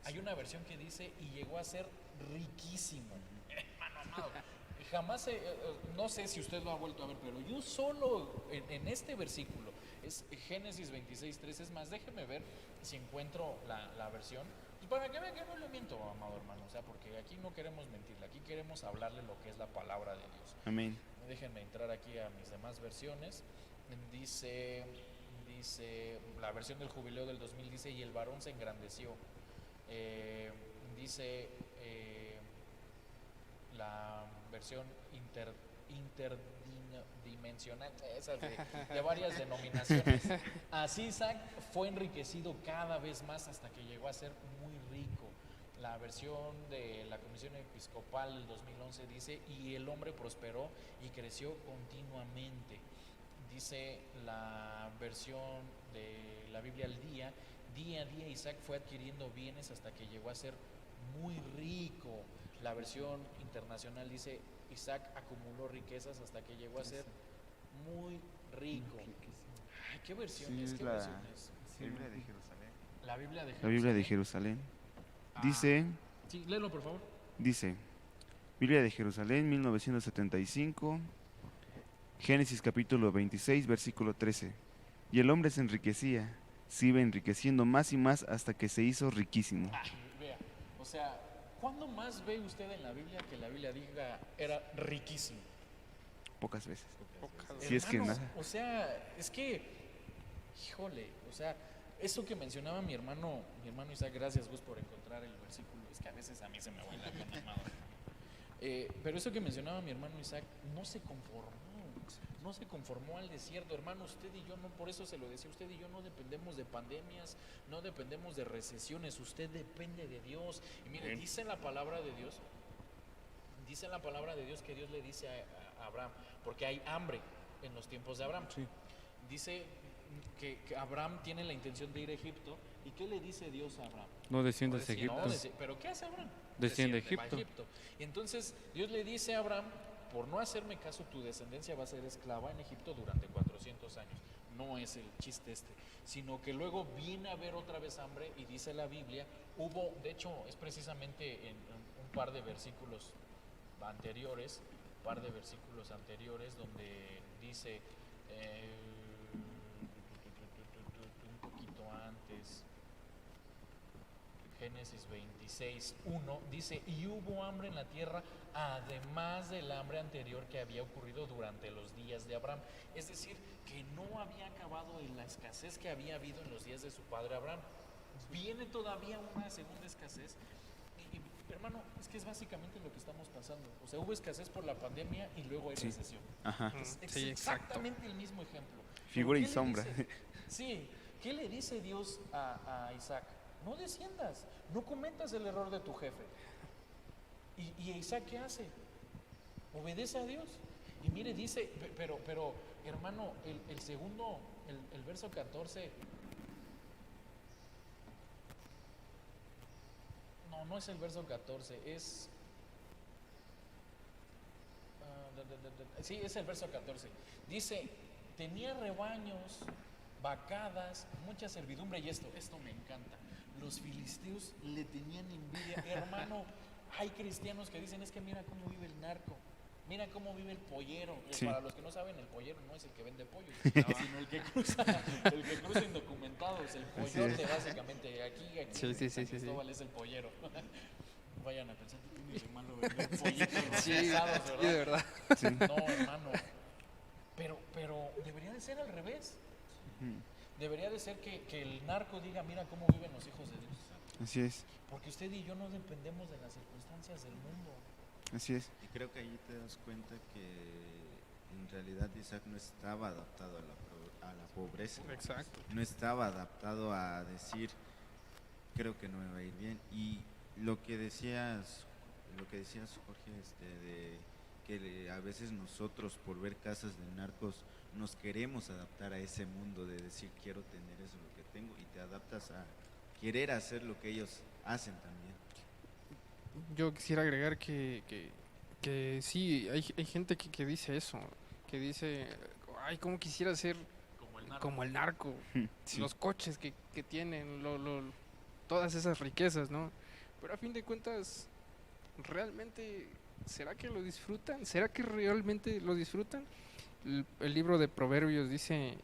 Hay una versión que dice, y llegó a ser riquísimo, hermano amado. Jamás, no sé si usted lo ha vuelto a ver, pero yo solo en este versículo, es Génesis 26:3, es más, déjeme ver si encuentro la versión, pues para que vean que no le miento, amado hermano, o sea, porque aquí no queremos mentirle, aquí queremos hablarle lo que es la palabra de Dios. Amén. Déjenme entrar aquí a mis demás versiones. Dice la versión del Jubileo del 2000, dice, y el varón se engrandeció. Dice la versión interdiminutiva dimensional, esas de varias denominaciones. Así Isaac fue enriquecido cada vez más hasta que llegó a ser muy rico. La versión de la Comisión Episcopal del 2011 dice, y el hombre prosperó y creció continuamente. Dice la versión de la Biblia al día a día Isaac fue adquiriendo bienes hasta que llegó a ser muy rico. La versión internacional dice, Isaac acumuló riquezas hasta que llegó a ser muy rico. Ay, ¿qué versiones? Sí, ¿Qué la versiones? Biblia de Jerusalén. La Biblia de La Jerusalén. Biblia de Jerusalén. Ah, Dice, sí, léelo por favor. dice, Biblia de Jerusalén, 1975, Génesis capítulo 26, versículo 13. Y el hombre se enriquecía, se iba enriqueciendo más y más hasta que se hizo riquísimo. Vea, o sea, ¿cuándo más ve usted en la Biblia que la Biblia diga era riquísimo? Pocas veces. Pocas Si es que Hermanos, nada. o sea, es que, híjole, o sea, eso que mencionaba mi hermano Isaac, gracias Gus por encontrar el versículo, es que a veces a mí se me va la gana, amado. Pero eso que mencionaba mi hermano Isaac, no se conformó al desierto, hermano. Usted y yo no, por eso se lo decía, usted y yo no dependemos de pandemias, no dependemos de recesiones, usted depende de Dios. Y mire, dice la palabra de Dios que Dios le dice a Abraham, porque hay hambre en los tiempos de Abraham. Sí. Dice que Abraham tiene la intención de ir a Egipto. ¿Y qué le dice Dios a Abraham? No desciendas a No, Egipto. pero ¿qué hace Abraham? Desciende a va Egipto. Y entonces Dios le dice a Abraham, por no hacerme caso, tu descendencia va a ser esclava en Egipto durante 400 años. No es el chiste sino que luego viene a haber otra vez hambre y dice la Biblia, de hecho es precisamente en un par de versículos anteriores, donde dice, un poquito antes, Génesis 26:1 dice, y hubo hambre en la tierra, además del hambre anterior que había ocurrido durante los días de Abraham. Es decir, que no había acabado en la escasez que había habido en los días de su padre Abraham. Viene todavía una segunda escasez. Y, hermano, es que es básicamente lo que estamos pasando. O sea, hubo escasez por la pandemia y luego hay Sí. recesión. Ajá. Es Sí, exacto. exactamente el mismo ejemplo. Figura Pero y ¿qué le sombra. dice? Sí, ¿qué le dice Dios a Isaac? No desciendas, no cometas el error de tu jefe. ¿Y Isaac qué hace? Obedece a Dios. Y mire, dice, pero hermano, el segundo, el verso 14. No es el verso 14, es... sí, es el verso 14. Dice, tenía rebaños, vacadas, mucha servidumbre, y esto me encanta. Los filisteos le tenían envidia. Hermano, hay cristianos que dicen, es que mira cómo vive el narco, mira cómo vive el pollero. Sí. Para los que no saben, el pollero no es el que vende pollos, sino el que cruza indocumentados, el pollote básicamente. Aquí Sí, en sí, San sí, sí. Cristóbal es el pollero. Vayan a pensar que tiene de malo vender pollitos Sí, procesados, sí, de verdad. No, hermano. Pero debería de ser al revés. Debería de ser que el narco diga, mira cómo viven los hijos de Dios. Así es, Porque usted y yo no dependemos de las circunstancias del mundo. así es. Y creo que ahí te das cuenta que en realidad Isaac no estaba adaptado a la pobreza. Exacto. No estaba adaptado a decir, creo que no me va a ir bien. Y lo que decías Jorge, de que a veces nosotros por ver casas de narcos nos queremos adaptar a ese mundo de decir quiero tener eso lo que tengo, y te adaptas a querer hacer lo que ellos hacen también. Yo quisiera agregar que sí, hay gente que dice eso, que dice, ay, cómo quisiera ser como el narco, Sí. los coches que tienen, todas esas riquezas, ¿no? Pero a fin de cuentas, ¿realmente será que lo disfrutan? ¿Será que realmente lo disfrutan? El libro de Proverbios dice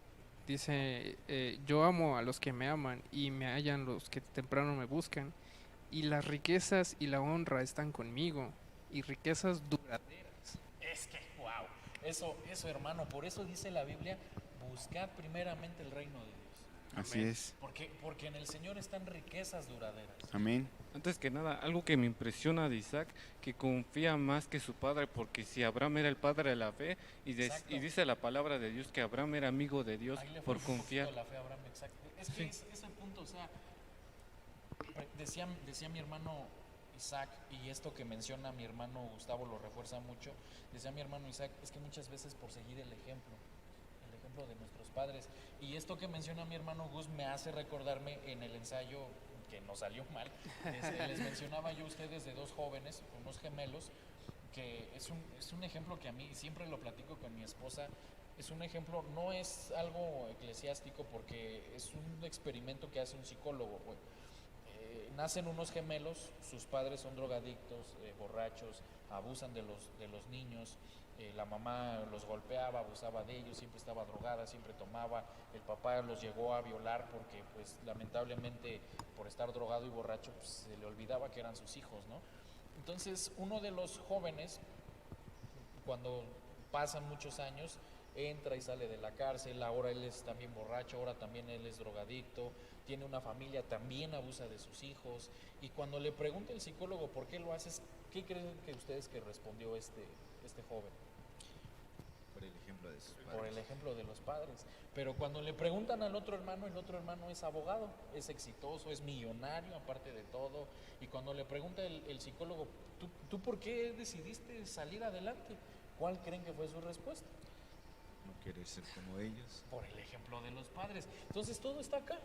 yo amo a los que me aman y me hallan los que temprano me buscan, y las riquezas y la honra están conmigo, y riquezas duraderas. Es que, wow, eso hermano, por eso dice la Biblia, buscad primeramente el reino de Dios. Así Amén. es. Porque en el Señor están riquezas duraderas. Amén. Antes que nada, algo que me impresiona de Isaac, que confía más que su padre, porque si Abraham era el padre de la fe, Exacto. y dice la palabra de Dios que Abraham era amigo de Dios Ahí le por falta un poquito confiar. la fe a Abraham, exacto. Es que es el punto, o sea, decía mi hermano Isaac, y esto que menciona mi hermano Gustavo lo refuerza mucho, decía mi hermano Isaac, es que muchas veces por seguir el ejemplo de nuestros padres, y esto que menciona mi hermano Gus me hace recordarme en el ensayo que no salió mal, les mencionaba yo a ustedes de dos jóvenes, unos gemelos, que es un ejemplo que a mí siempre lo platico con mi esposa. Es un ejemplo, no es algo eclesiástico porque es un experimento que hace un psicólogo, güey. Nacen unos gemelos, sus padres son drogadictos, borrachos, abusan de los niños, la mamá los golpeaba, abusaba de ellos, siempre estaba drogada, siempre tomaba, el papá los llegó a violar porque pues lamentablemente por estar drogado y borracho pues, se le olvidaba que eran sus hijos, ¿no? Entonces uno de los jóvenes, cuando pasan muchos años, entra y sale de la cárcel, ahora él es también borracho, ahora también él es drogadicto, tiene una familia, también abusa de sus hijos, y cuando le pregunta el psicólogo por qué lo haces, ¿qué creen que ustedes que respondió este joven? Por el ejemplo de sus Por padres. el ejemplo de los padres. Pero cuando le preguntan al otro hermano, el otro hermano es abogado, es exitoso, es millonario aparte de todo, y cuando le pregunta el psicólogo, ¿tú por qué decidiste salir adelante? ¿Cuál creen que fue su respuesta? No querer ser como ellos. Por el ejemplo de los padres. Entonces todo está acá.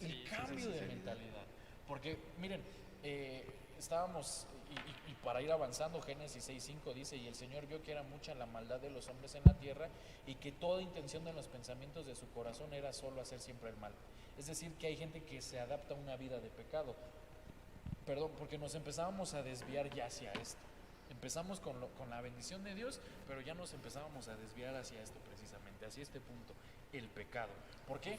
El Sí, sí, cambio sí, de sí. mentalidad. Porque, miren, estábamos, y para ir avanzando, Génesis 6:5 dice, y el Señor vio que era mucha la maldad de los hombres en la tierra y que toda intención de los pensamientos de su corazón era solo hacer siempre el mal. Es decir, que hay gente que se adapta a una vida de pecado. Perdón, porque nos empezábamos a desviar ya hacia esto. Empezamos con la bendición de Dios, pero ya nos empezábamos a desviar hacia esto precisamente, hacia este punto, el pecado. ¿Por qué?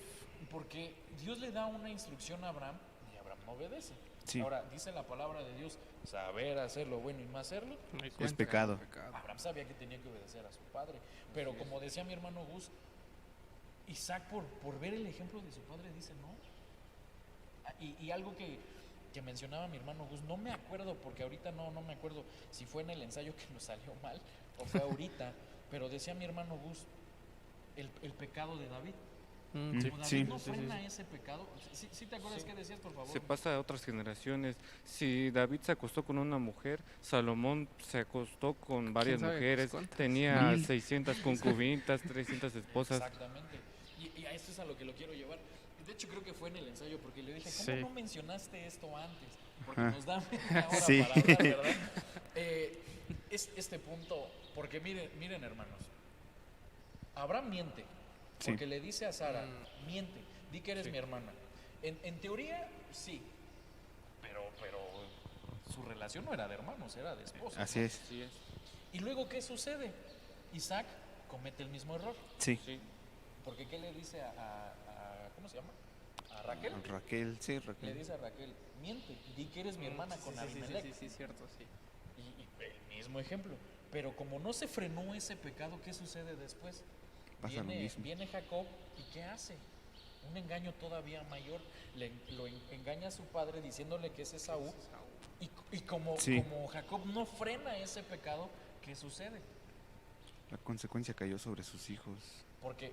Porque Dios le da una instrucción a Abraham y Abraham no obedece. Sí. Ahora, dice la palabra de Dios, saber hacer lo bueno y no hacerlo. No hay Es cuenta, pecado. Abraham sabía que tenía que obedecer a su padre, pero como decía mi hermano Gus, Isaac por ver el ejemplo de su padre dice no. Y algo que mencionaba mi hermano Gus, no me acuerdo porque ahorita no me acuerdo si fue en el ensayo que nos salió mal o fue ahorita, pero decía mi hermano Gus el pecado de David. Sí. Como David Sí. no Sí, sí, frena sí. ese pecado. ¿Sí te acuerdas qué decías, por favor? Se pasa a otras generaciones. Si David se acostó con una mujer, Salomón se acostó con varias sabe mujeres, cuántas? tenía 1000. 600 concubinas, 300 esposas. Exactamente. Y a esto es a lo que lo quiero llevar. De hecho, creo que fue en el ensayo porque le dije, ¿cómo Sí. no mencionaste esto antes? Porque Ajá. nos da media hora Sí. para hablar, ¿verdad? Es este punto, porque miren hermanos, Abraham miente, Sí. porque le dice a Sara, miente, di que eres mi hermana. En teoría, sí, pero su relación no era de hermanos, era de esposos. Así ¿no? es. Sí, es. Y luego, ¿qué sucede? Isaac comete el mismo error. Sí. Sí. Porque ¿qué le dice ¿cómo se llama? A Raquel. Raquel, sí, Le Raquel. dice a Raquel, miente, di que eres mi hermana con Abimelech. Sí, cierto, sí. Y el mismo ejemplo. Pero como no se frenó ese pecado, ¿qué sucede después? Pasa lo mismo. Viene Jacob y ¿qué hace? Un engaño todavía mayor. Lo engaña a su padre diciéndole que es Esaú. Y como Sí. Jacob no frena ese pecado, ¿qué sucede? La consecuencia cayó sobre sus hijos. Porque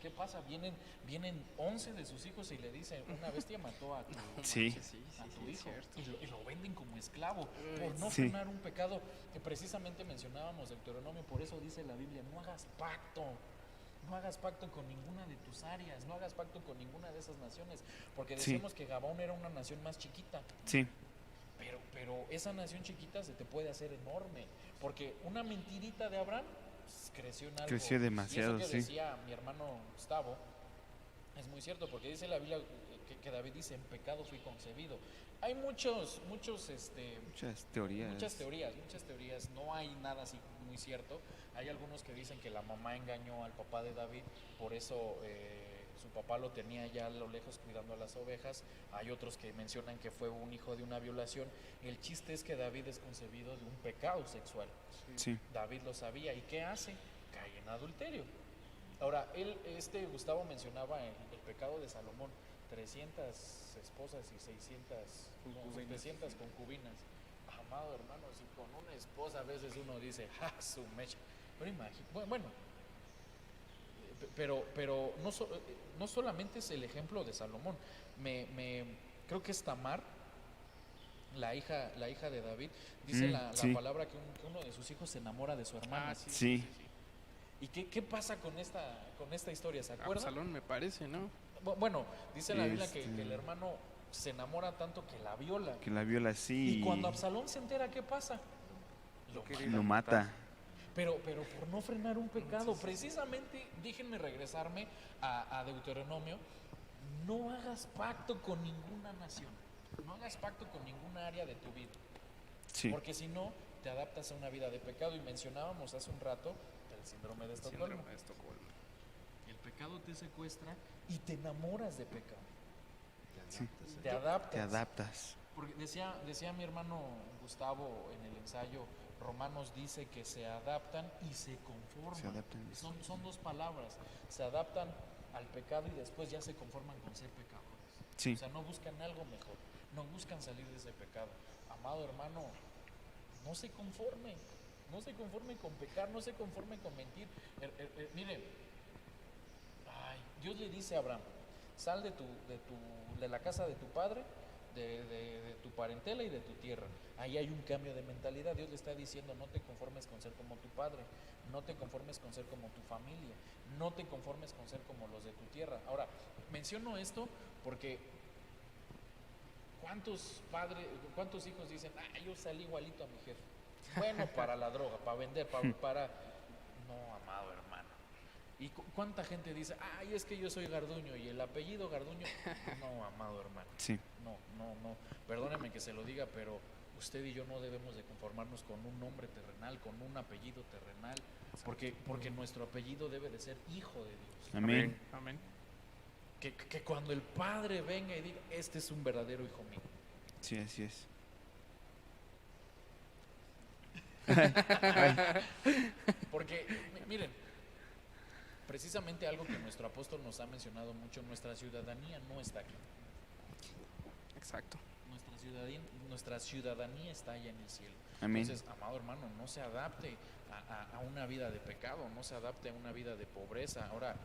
¿qué pasa? Vienen 11 de sus hijos y le dicen, una bestia mató a tu, Sí. Sí, a tu sí, hijo cierto. y lo venden como esclavo por no Sí. frenar un pecado que precisamente mencionábamos Deuteronomio. Por eso dice la Biblia, no hagas pacto con ninguna de tus áreas, no hagas pacto con ninguna de esas naciones, porque Sí. decimos que Gabón era una nación más chiquita, Sí. pero esa nación chiquita se te puede hacer enorme, porque una mentirita de Abraham pues, creció en algo. Creció demasiado, y eso que sí. decía mi hermano Gustavo es muy cierto, porque dice la Biblia que David dice, en pecado fui concebido. Hay muchas teorías, no hay nada así muy cierto. Hay algunos que dicen que la mamá engañó al papá de David, por eso su papá lo tenía ya a lo lejos cuidando a las ovejas. Hay otros que mencionan que fue un hijo de una violación. El chiste es que David es concebido de un pecado sexual. Sí. David lo sabía, ¿y qué hace? Cae en adulterio. Ahora, Gustavo mencionaba el pecado de Salomón, 300 esposas y 600, no, 700 concubinas. Amado hermano, si con una esposa a veces uno dice, ¡ja, su mecha! Pero bueno, pero no solamente es el ejemplo de Salomón. Creo que es Tamar, la hija de David, dice la sí. palabra que uno de sus hijos se enamora de su hermana. Sí. ¿Y qué pasa con esta historia? ¿Se acuerdan? Absalón me parece, ¿no? Bueno, dice la Biblia que el hermano se enamora tanto que la viola. Que la viola así. Y cuando Absalón se entera, ¿qué pasa? Lo mata. Pero por no frenar un pecado, precisamente, déjenme regresarme a Deuteronomio, no hagas pacto con ninguna nación, no hagas pacto con ninguna área de tu vida, Sí. porque si no, te adaptas a una vida de pecado. Y mencionábamos hace un rato el síndrome de Estocolmo. El pecado te secuestra y te enamoras de pecado. Sí. Te adaptas. Te adaptas. Porque decía mi hermano Gustavo en el ensayo, Romanos dice que se adaptan y se conforman. Se adaptan. Son dos palabras. Se adaptan al pecado y después ya se conforman con ser pecadores. Sí. O sea, no buscan algo mejor, no buscan salir de ese pecado. Amado hermano, no se conforme con pecar, no se conforme con mentir. Mire, Dios le dice a Abraham, sal de la casa de tu padre, de tu parentela y de tu tierra. Ahí hay un cambio de mentalidad. Dios le está diciendo, no te conformes con ser como tu padre, no te conformes con ser como tu familia, no te conformes con ser como los de tu tierra. Ahora, menciono esto porque ¿cuántos hijos dicen, yo salí igualito a mi jefe? Bueno, para la droga, para vender, para... No, amado hermano. ¿Y cuánta gente dice, es que yo soy Garduño y el apellido Garduño? No, amado hermano. Sí. No. Perdóneme que se lo diga, pero usted y yo no debemos de conformarnos con un nombre terrenal, con un apellido terrenal, porque nuestro apellido debe de ser hijo de Dios. Amén. Amén. Que cuando el Padre venga y diga, este es un verdadero hijo mío. Sí, así es. Porque, miren, precisamente algo que nuestro apóstol nos ha mencionado mucho, nuestra ciudadanía no está aquí. Exacto. Nuestra ciudadanía está allá en el cielo. Amén. Entonces, amado hermano, no se adapte a una vida de pecado, no se adapte a una vida de pobreza. Ahora,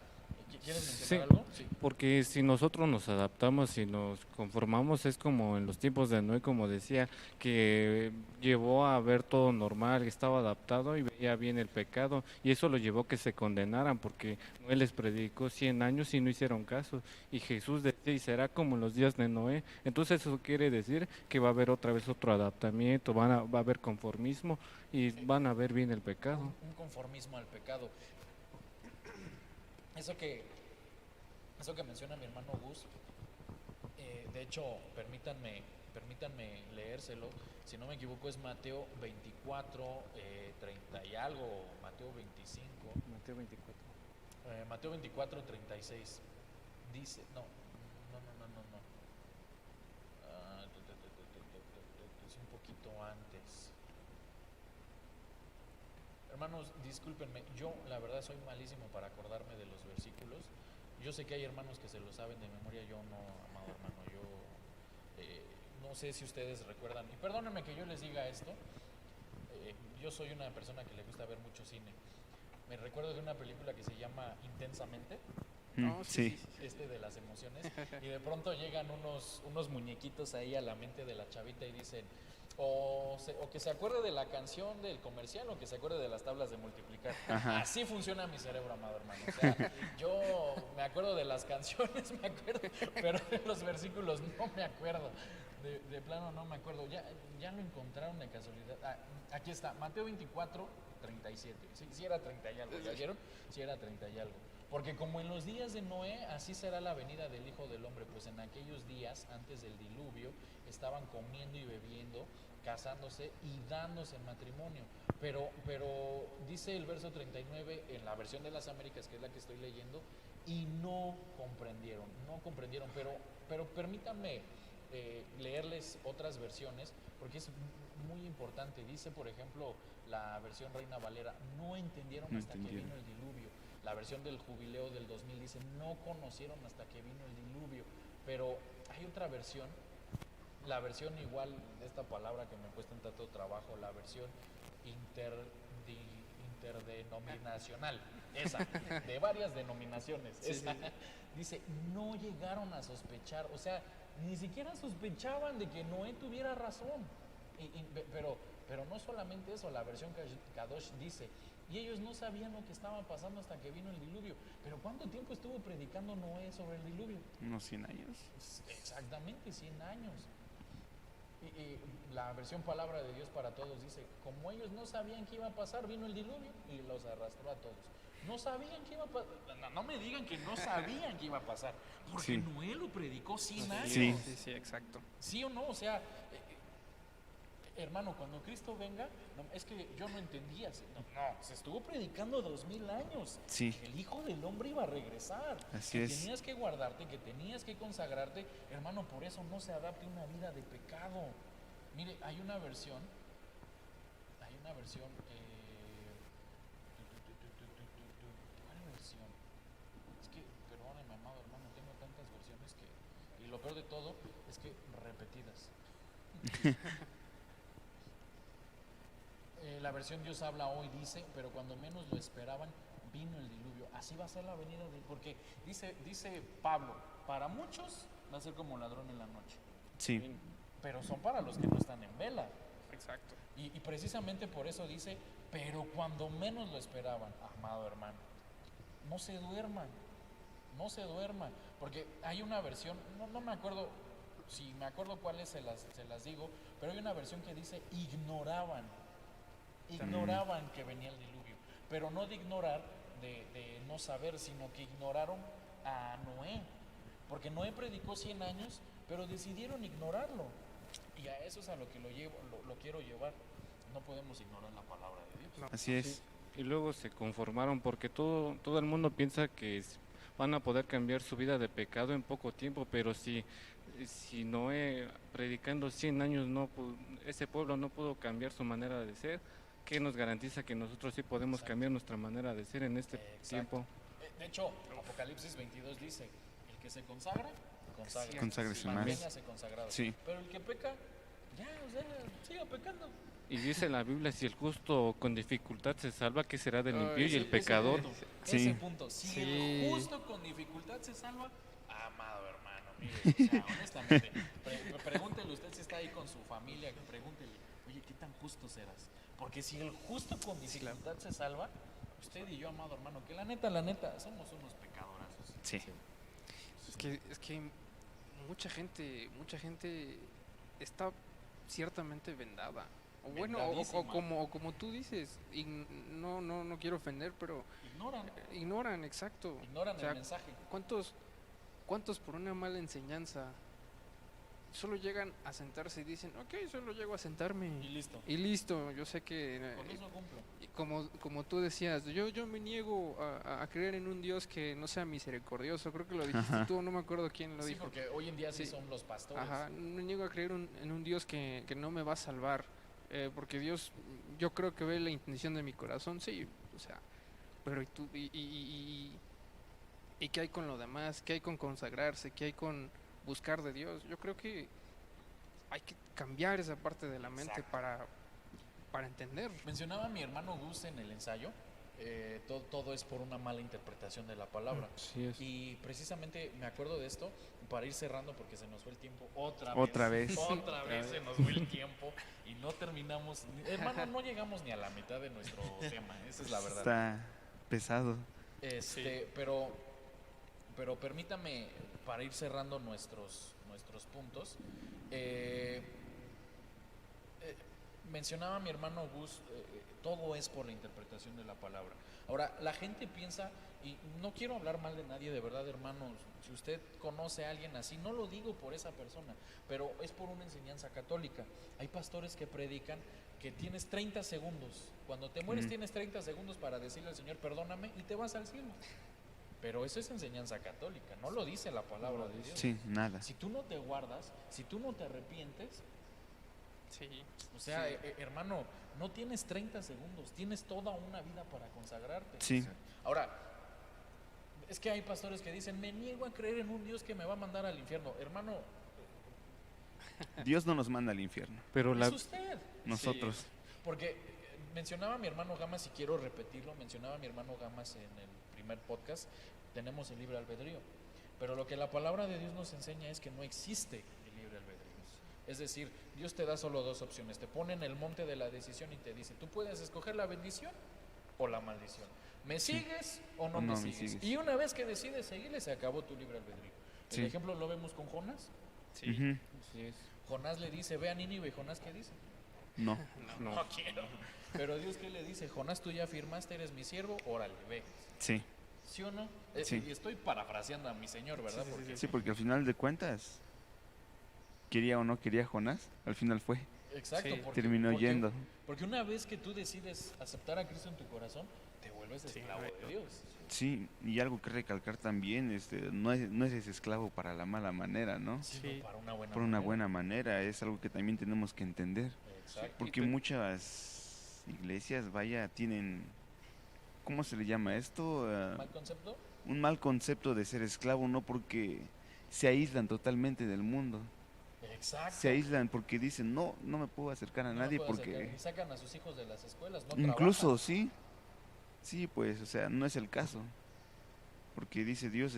¿quieres mencionar algo? Sí. Porque si nosotros nos adaptamos y nos conformamos, es como en los tiempos de Noé, como decía, que llevó a ver todo normal, estaba adaptado y veía bien el pecado, y eso lo llevó a que se condenaran, porque Noé les predicó 100 años y no hicieron caso, y Jesús decía, y será como en los días de Noé. Entonces eso quiere decir que va a haber otra vez otro adaptamiento, va a haber conformismo y van a ver bien el pecado. Un conformismo al pecado. Eso que menciona mi hermano Gus, de hecho, permítanme leérselo. Si no me equivoco, es Mateo 24, 30 y algo, Mateo 25. Mateo 24. Mateo 24, 36. Dice, no. Es un poquito antes. Hermanos, discúlpenme, yo la verdad soy malísimo para acordarme de los versículos. Yo sé que hay hermanos que se lo saben de memoria, yo no, amado hermano, yo no sé si ustedes recuerdan, y perdónenme que yo les diga esto, yo soy una persona que le gusta ver mucho cine. Me recuerdo de una película que se llama Intensamente, Sí. de las emociones, y de pronto llegan unos muñequitos ahí a la mente de la chavita y dicen, o que se acuerde de la canción del comercial o que se acuerde de las tablas de multiplicar. Ajá. Así funciona mi cerebro, amado hermano. O sea, yo me acuerdo de las canciones, pero de los versículos no me acuerdo. De plano no me acuerdo. Ya lo encontraron de casualidad. Aquí está, Mateo 24, 37. Sí era 30 y algo, ¿ya vieron? Sí era 30 y algo. Porque como en los días de Noé, así será la venida del Hijo del Hombre, pues en aquellos días, antes del diluvio, estaban comiendo y bebiendo, casándose y dándose en matrimonio. Pero dice el verso 39, en la versión de las Américas, que es la que estoy leyendo, y no comprendieron, pero permítanme leerles otras versiones, porque es muy importante. Dice, por ejemplo, la versión Reina Valera, no entendieron hasta que vino el diluvio. La versión del Jubileo del 2000 dice, no conocieron hasta que vino el diluvio. Pero hay otra versión, la versión igual de esta palabra que me cuesta un tanto trabajo, la versión interdenominacional, esa, de varias denominaciones, Sí, esa, sí. dice, no llegaron a sospechar, o sea, ni siquiera sospechaban de que Noé tuviera razón. Pero no solamente eso, la versión Kadosh dice, y ellos no sabían lo que estaba pasando hasta que vino el diluvio. Pero ¿cuánto tiempo estuvo predicando Noé sobre el diluvio? Unos 100 años. Exactamente, 100 años. Y la versión Palabra de Dios para Todos dice, como ellos no sabían qué iba a pasar, vino el diluvio y los arrastró a todos. No sabían qué iba a pasar. No me digan que no sabían qué iba a pasar, porque Sí. Noé lo predicó 100 años. Sí. Sí, sí, exacto. ¿Sí o no? O sea, hermano, cuando Cristo venga, es que yo no entendía. Se estuvo predicando 2000 años. Sí. El Hijo del Hombre iba a regresar. Así que es. tenías que guardarte, que tenías que consagrarte. Hermano, por eso no se adapte una vida de pecado. Mire, hay una versión. ¿Cuál versión? Es que, perdóneme, amado hermano, tengo tantas versiones que. Y lo peor de todo es que repetidas. La versión Dios habla hoy dice, pero cuando menos lo esperaban, vino el diluvio. Así va a ser la venida de, porque dice Pablo, para muchos va a ser como ladrón en la noche, Sí. pero son para los que no están en vela. Exacto. Y precisamente por eso dice, pero cuando menos lo esperaban, amado hermano, no se duerman, porque hay una versión, no me acuerdo, si me acuerdo cuáles se las digo, pero hay una versión que dice, ignoraban que venía el diluvio, pero no de ignorar, de no saber, sino que ignoraron a Noé, porque Noé predicó 100 años, pero decidieron ignorarlo, y a eso es a lo que lo quiero llevar. No podemos ignorar la palabra de Dios. No. Así es. Y luego se conformaron porque todo el mundo piensa que van a poder cambiar su vida de pecado en poco tiempo, pero si Noé predicando 100 años ese pueblo no pudo cambiar su manera de ser, ¿qué nos garantiza que nosotros sí podemos Exacto. cambiar nuestra manera de ser en este Exacto. tiempo? De hecho, Apocalipsis 22 dice, el que se consagra, consagra. Conságrese más. Manténgase consagrado. Sí. Pero el que peca, ya, o sea, siga pecando. Y dice la Biblia, si el justo con dificultad se salva, ¿qué será del Ah, impío y ese- el ese pecador? Sí. Ese punto. Si Sí. el justo con dificultad se salva, amado hermano, mire, o sea, honestamente, pregúntele usted si está ahí con su familia, pregúntele, oye, ¿qué tan justo serás? Porque si el justo con dificultad se salva, usted y yo, amado hermano, que la neta, somos unos pecadorazos. Sí. Es que mucha gente está ciertamente vendada. O bueno, Vendadísima. como tú dices, no quiero ofender, pero ignoran, exacto. Ignoran O sea, el mensaje. ¿Cuántos por una mala enseñanza solo llegan a sentarse y dicen, ok, solo llego a sentarme Y listo. y listo? Yo sé que, Con eso cumplo. como tú decías, yo me niego a creer en un Dios que no sea misericordioso. Creo que lo dijiste Ajá. tú, no me acuerdo quién lo Sí, dijo. porque hoy en día sí Sí. son los pastores. Ajá, me niego a creer en un Dios que no me va a salvar, porque Dios, yo creo que ve la intención de mi corazón, sí, o sea, pero ¿y qué hay con lo demás? ¿Qué hay con consagrarse? ¿Qué hay con buscar de Dios? Yo creo que hay que cambiar esa parte de la mente Exacto. para entender. Mencionaba mi hermano Gus en el ensayo, todo es por una mala interpretación de la palabra. Sí es. Y precisamente me acuerdo de esto, para ir cerrando porque se nos fue el tiempo otra vez. Otra vez se nos fue el tiempo y no terminamos, hermano, no llegamos ni a la mitad de nuestro tema, esa es la verdad. Está pesado. Pero permítame, para ir cerrando nuestros puntos, mencionaba mi hermano Gus, todo es por la interpretación de la palabra. Ahora, la gente piensa, y no quiero hablar mal de nadie, de verdad, hermanos, si usted conoce a alguien así, no lo digo por esa persona, pero es por una enseñanza católica. Hay pastores que predican que tienes 30 segundos, cuando te mueres tienes 30 segundos para decirle al Señor, perdóname, y te vas al cielo. Pero eso es enseñanza católica, no lo dice la palabra de Dios. Sí, nada. Si tú no te guardas, si tú no te arrepientes, Sí. o sea, hermano, no tienes 30 segundos, tienes toda una vida para consagrarte. Sí. Ahora, Es que hay pastores que dicen, me niego a creer en un Dios que me va a mandar al infierno. Hermano, Dios no nos manda al infierno, Pero es usted. nosotros. Porque mencionaba mi hermano Gamas, y quiero repetirlo, mencionaba mi hermano Gamas en el primer podcast, tenemos el libre albedrío. Pero lo que la palabra de Dios nos enseña es que no existe el libre albedrío. Es decir, Dios te da solo dos opciones, te pone en el monte de la decisión y te dice, tú puedes escoger la bendición o la maldición. ¿Me sigues o no, me sigues? Y una vez que decides seguirle, se acabó tu libre albedrío. El Sí. ejemplo lo vemos con Jonás. Sí. Ujú. Así es. Jonás le dice, ve a Nínive, y Jonás, ¿qué dice? No, No. No quiero. Pero Dios, ¿qué le dice? Jonás, tú ya firmaste, eres mi siervo, órale, ve. sí, ¿Sí o no? Sí. Y estoy parafraseando a mi señor, ¿verdad? Sí, sí, Porque, sí, porque al final de cuentas, quería o no quería Jonás, al final fue, exacto, Sí. terminó yendo. Porque una vez que tú decides aceptar a Cristo en tu corazón, te vuelves Sí, esclavo güey. de Dios. Sí, y algo que recalcar también, no es ese esclavo para la mala manera, ¿no? Sino Sí. para una buena Por una manera. buena manera, es algo que también tenemos que entender. Exacto. Porque muchas iglesias, vaya, tienen, ¿cómo se le llama esto? ¿Mal concepto? Un mal concepto de ser esclavo, no porque se aíslan totalmente del mundo. Exacto. Se aíslan porque dicen, no me puedo acercar a No nadie puedo porque... acercar, y sacan a sus hijos de las escuelas, no Incluso, trabajan. sí, pues, o sea, no es el caso. Porque dice Dios,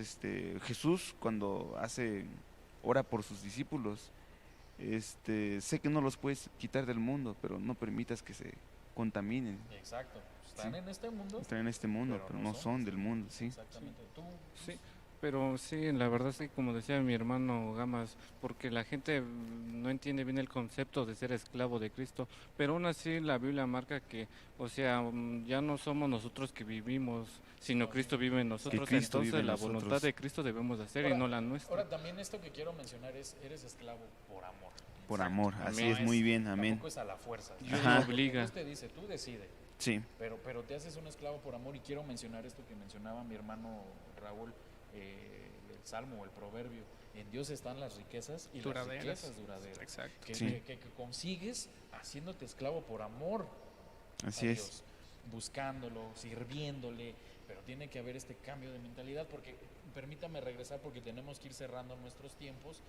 Jesús cuando ora por sus discípulos, sé que no los puedes quitar del mundo, pero no permitas que se contaminen. Exacto. Están Sí. en este mundo. Están en este mundo, Pero pero no no son. son del mundo, sí. Exactamente. Tú, Sí, pero sí, la verdad sí, como decía mi hermano Gamas, porque la gente no entiende bien el concepto de ser esclavo de Cristo, pero aún así la Biblia marca que, o sea, ya no somos nosotros que vivimos, sino Cristo vive en nosotros, Cristo entonces vive en la nosotros. voluntad de Cristo debemos de hacer y Ahora- no la nuestra. Ahora también esto que quiero mencionar es, eres esclavo por amor. Por amor, así Amén. es, muy bien, amén. Tampoco es a la fuerza. Dios Ajá. no obliga. Dios te dice, tú decide, Sí, pero te haces un esclavo por amor. Y quiero mencionar esto que mencionaba mi hermano Raúl, el salmo o el proverbio. En Dios están las riquezas y Duraderas. las riquezas duraderas. Exacto. Que, Sí. que consigues haciéndote esclavo por amor así a es. Dios, buscándolo, sirviéndole, pero tiene que haber este cambio de mentalidad, porque permítame regresar porque tenemos que ir cerrando nuestros tiempos.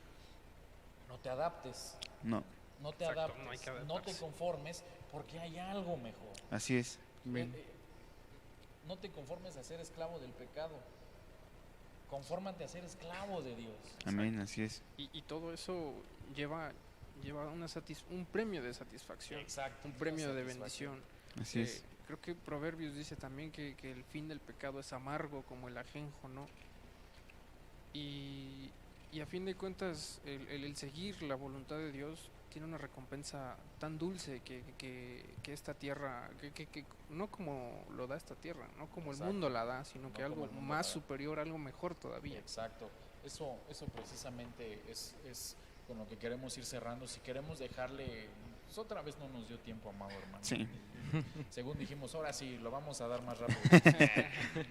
No te adaptes, No, no te Exacto, adaptes, no hay que no te adaptarse. conformes, porque hay algo mejor. así es. Amén. No te conformes a ser esclavo del pecado, confórmate a ser esclavo de Dios. Amén, así es. Y todo eso lleva un premio de satisfacción, Exacto. un premio de satisfacción. bendición. Así es. Creo que Proverbios dice también que el fin del pecado es amargo como el ajenjo, ¿no? Y a fin de cuentas, el seguir la voluntad de Dios tiene una recompensa tan dulce que esta tierra, que no como lo da esta tierra, no como el Exacto. mundo la da, sino No que como algo el mundo más la da. superior, algo mejor todavía. Exacto. Eso precisamente es con lo que queremos ir cerrando. Si queremos dejarle, pues otra vez no nos dio tiempo, amado hermano. Sí. Según dijimos, ahora sí, lo vamos a dar más rápido.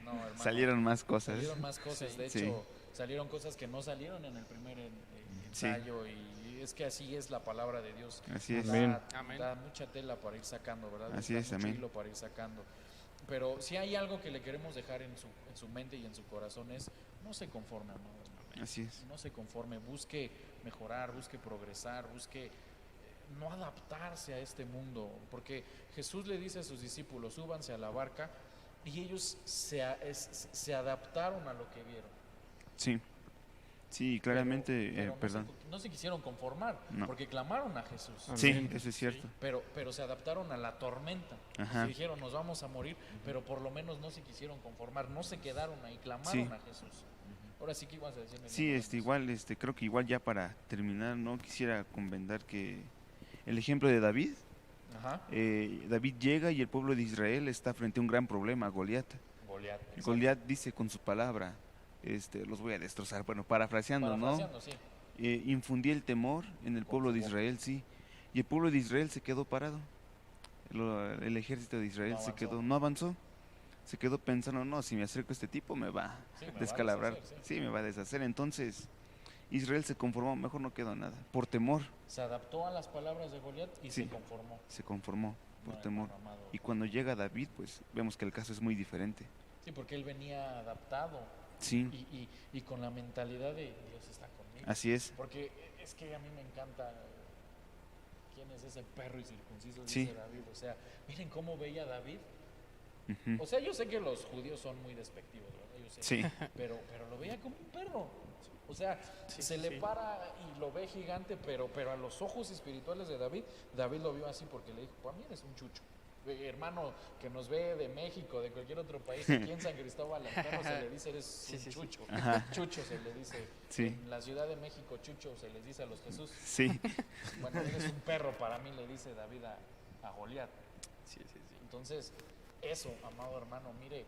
No, hermano. Salieron más cosas. Salieron más cosas. Sí. De Sí. hecho, salieron cosas que no salieron en el primer Sí. ensayo. Y es que así es la palabra de Dios. Así es. Amén. Amén. Da mucha tela para ir sacando, ¿verdad? Así Da es, mucho amén. hilo para ir sacando. Pero si hay algo que le queremos dejar en su mente y en su corazón es, no se conforme, amado hermano. Así es. No se conforme, busque mejorar, busque progresar, busque no adaptarse a este mundo, porque Jesús le dice a sus discípulos, súbanse a la barca, y ellos se adaptaron a lo que vieron. Sí. Sí, claramente, Pero perdón. no se quisieron conformar, No. porque clamaron a Jesús, Amén. Sí, eso es cierto. pero se adaptaron a la tormenta. Ajá. Y dijeron, nos vamos a morir, pero por lo menos no se quisieron conformar, no se quedaron ahí, clamaron Sí. a Jesús. Ahora sí que ibas a decirme. Sí, mi hermano. igual, creo que igual ya para terminar, ¿no? Quisiera comentar que el ejemplo de David, Ajá. David llega y el pueblo de Israel está frente a un gran problema, Goliat. Goliat. Y Goliat dice con su palabra, los voy a destrozar, bueno, parafraseando, ¿no? Parafraseando, sí. Infundí el temor en el Con pueblo su de boca. Israel, sí. Y el pueblo de Israel se quedó parado. El ejército de Israel No se avanzó. quedó, no avanzó. Se quedó pensando, no, si me acerco a este tipo me va Sí, me a va a descalabrar. deshacer, Sí, me va a deshacer. Entonces, Israel se conformó, mejor no quedó nada. Por temor Se adaptó a las palabras de Goliat y Sí. se conformó. se conformó, por No, temor. hermano amado. Y cuando llega David, pues vemos que el caso es muy diferente. Sí, porque él venía adaptado Sí, y con la mentalidad de Dios está conmigo. así es. Porque es que a mí me encanta quién es ese perro incircunciso, Sí. dice David. O sea, miren cómo veía David. Ujú. O sea, yo sé que los judíos son muy despectivos, ¿verdad? Yo sé, Sí, pero lo veía como un perro. O sea, se le para y lo ve gigante, pero a los ojos espirituales de David, David lo vio así porque le dijo, para mí eres un chucho. Hermano que nos ve de México, de cualquier otro país, aquí en San Cristóbal, al perro se le dice, eres Sí, un sí, sí. chucho. Ajá. Chucho se le dice. Sí. En la Ciudad de México, chucho se les dice a los Jesús. sí, Bueno, eres un perro, para mí le dice David a Goliat. Sí, sí, sí. Entonces, eso, amado hermano, mire,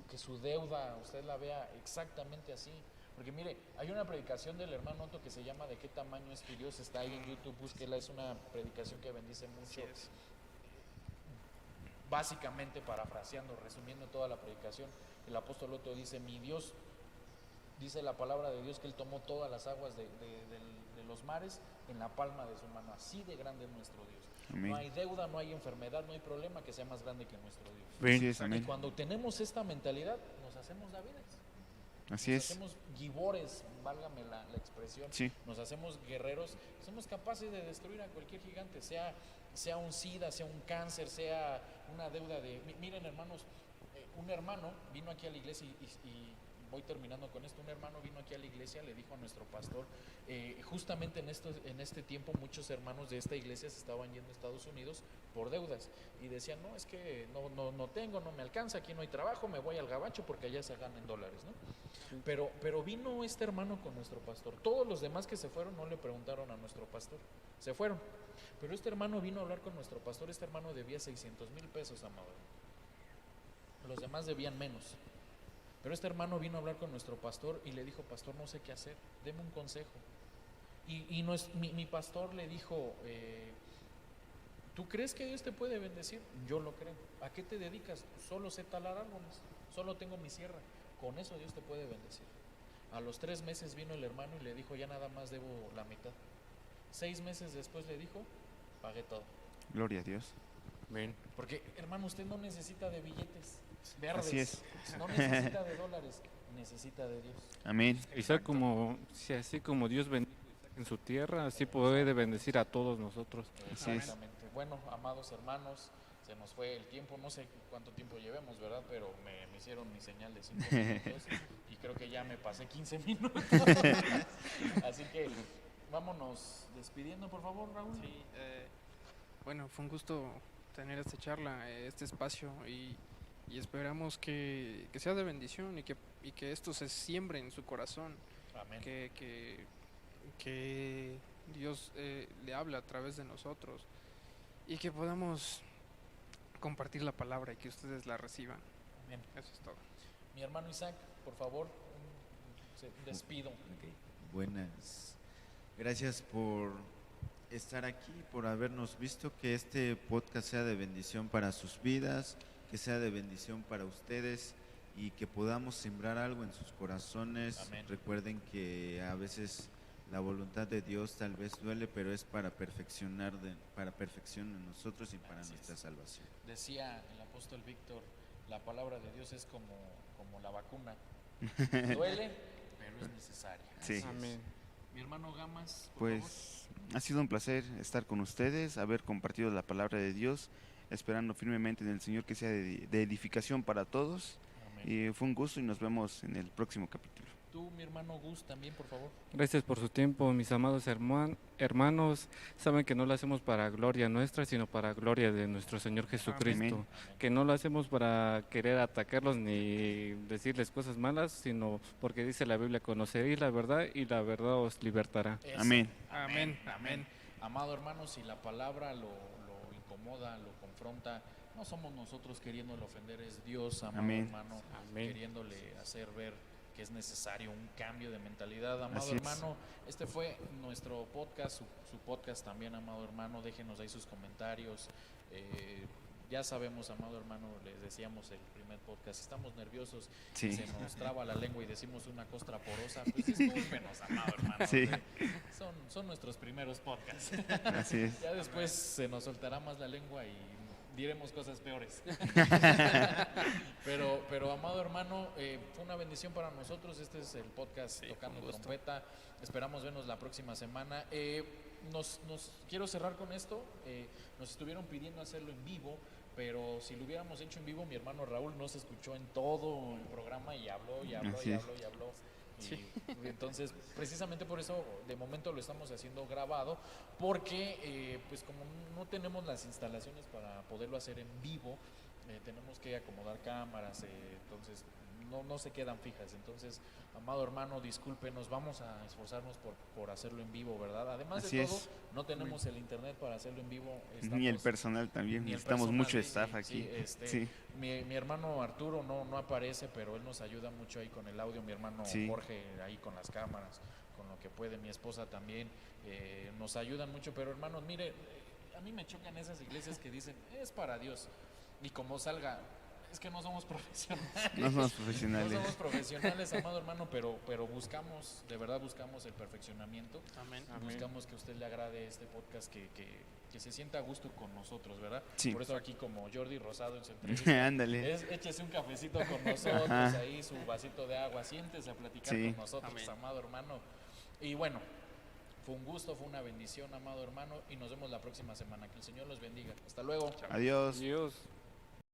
que su deuda usted la vea exactamente así. Porque mire, hay una predicación del hermano Otto que se llama ¿De qué tamaño es tu Dios? Está ahí en YouTube, búsquela, es una predicación que bendice Así mucho. es. Básicamente, parafraseando, resumiendo toda la predicación, el apóstol Otto dice, mi Dios, dice la palabra de Dios que Él tomó todas las aguas de los mares en la palma de su mano, así de grande es nuestro Dios. Amén. No hay deuda, no hay enfermedad, no hay problema que sea más grande que nuestro Dios. Así es, Y amén. cuando tenemos esta mentalidad, nos hacemos Davides. Así Nos es. hacemos gibores, válgame la expresión. Sí. Nos hacemos guerreros. Somos capaces de destruir a cualquier gigante, sea un SIDA, sea un cáncer, sea una deuda de... Miren, hermanos, un hermano vino aquí a la iglesia y voy terminando con esto. Un hermano vino aquí a la iglesia, le dijo a nuestro pastor, justamente en este tiempo muchos hermanos de esta iglesia se estaban yendo a Estados Unidos por deudas y decían, no, es que no tengo, no me alcanza, aquí no hay trabajo, me voy al gabacho porque allá se gana en dólares, ¿no? Pero vino este hermano con nuestro pastor. Todos los demás que se fueron no le preguntaron a nuestro pastor, se fueron. Pero este hermano vino a hablar con nuestro pastor. Este hermano debía 600,000 pesos, amado. Los demás debían menos. Pero este hermano vino a hablar con nuestro pastor y le dijo, pastor, no sé qué hacer, deme un consejo. Y mi pastor le dijo, ¿tú crees que Dios te puede bendecir? Yo lo creo. ¿A qué te dedicas? Solo sé talar árboles, solo tengo mi sierra. Con eso Dios te puede bendecir. A los 3 meses vino el hermano y le dijo, ya nada más debo la mitad. 6 meses después le dijo, pagué todo. Gloria a Dios. Amén. Porque, hermano, usted no necesita de billetes verdes, Así es. no necesita de dólares, necesita de Dios. Amén. Quizá como, si así como Dios bendijo a Isaac en su tierra, así puede bendecir a todos nosotros. Así es. Exactamente. Bueno, amados hermanos, se nos fue el tiempo, no sé cuánto tiempo llevemos, ¿verdad? Pero me hicieron mi señal de 5 minutos y creo que ya me pasé 15 minutos. Así que vámonos despidiendo, por favor, Raúl. Sí, bueno, fue un gusto tener esta charla, este espacio y esperamos que sea de bendición y que esto se siembre en su corazón, Amén. que Dios le hable a través de nosotros y que podamos compartir la palabra y que ustedes la reciban. Amén. Eso es todo. Mi hermano Isaac, por favor, despido. Ok, buenas. Gracias por estar aquí, por habernos visto, que este podcast sea de bendición para sus vidas, que sea de bendición para ustedes y que podamos sembrar algo en sus corazones. Amén. Recuerden que a veces la voluntad de Dios tal vez duele, pero es para perfección en nosotros y para Así nuestra es. salvación. Decía el apóstol Víctor, la palabra de Dios es como la vacuna. Duele, pero es necesaria. Sí. Así es. Amén. Mi hermano Gamas, por favor. Pues ha sido un placer estar con ustedes, haber compartido la palabra de Dios, esperando firmemente en el Señor que sea de edificación para todos. Amén. Y fue un gusto y nos vemos en el próximo capítulo. Tú, mi hermano Gus, también, por favor. Gracias por su tiempo, mis amados hermanos. Saben que no lo hacemos para gloria nuestra, sino para gloria de nuestro Señor Jesucristo. Amén. Amén. Que no lo hacemos para querer atacarlos ni decirles cosas malas, sino porque dice la Biblia, conoceréis la verdad y la verdad os libertará. Eso. Amén. Amén, amén. Amado hermano, si la palabra lo incomoda, lo confronta, no somos nosotros queriéndole ofender, es Dios, amado Amén. hermano, Amén. queriéndole hacer ver que es necesario un cambio de mentalidad. Amado Así es. hermano, este fue nuestro podcast, su podcast también, amado hermano. Déjenos ahí sus comentarios. Ya sabemos, amado hermano, les decíamos el primer podcast, estamos nerviosos, Sí. se nos traba la lengua y decimos una costra porosa, pues discúlpenos, amado hermano. Sí. Son nuestros primeros podcasts. Así es. Ya después se nos soltará más la lengua y diremos cosas peores. pero amado hermano, fue una bendición para nosotros. Este es el podcast Sí, Tocando con gusto. Trompeta. Esperamos vernos la próxima semana. Quiero cerrar con esto. Nos estuvieron pidiendo hacerlo en vivo, pero si lo hubiéramos hecho en vivo, mi hermano Raúl no se escuchó en todo el programa y habló y habló Así y es. habló y habló. Sí. Y entonces, precisamente por eso, de momento lo estamos haciendo grabado, porque pues como no tenemos las instalaciones para poderlo hacer en vivo, tenemos que acomodar cámaras, entonces no se quedan fijas. Entonces, amado hermano, discúlpenos, vamos a esforzarnos por hacerlo en vivo, ¿verdad? Además Así de todo, es. no tenemos el internet para hacerlo en vivo. Ni el estamos- personal también, ni el necesitamos personal, mucho sí, staff sí, aquí. sí, Sí, Mi hermano Arturo no aparece, pero él nos ayuda mucho ahí con el audio. Mi hermano Sí. Jorge ahí con las cámaras, con lo que puede. Mi esposa también nos ayudan mucho. Pero hermanos, mire, a mí me chocan esas iglesias que dicen es para Dios y como salga. Es que no somos profesionales. no somos No profesionales. somos profesionales, amado hermano, pero buscamos, de verdad buscamos el perfeccionamiento. Amén. Amén. Buscamos que a usted le agrade este podcast, que se sienta a gusto con nosotros, ¿verdad? Sí. Por eso aquí como Jordi Rosado en su entrevista, Ándale. échese un cafecito con nosotros, Ajá. ahí su vasito de agua, siéntese a platicar Sí. con nosotros, Amén. amado hermano. Y bueno, fue un gusto, fue una bendición, amado hermano, y nos vemos la próxima semana. Que el Señor los bendiga. Hasta luego. Adiós. Dios.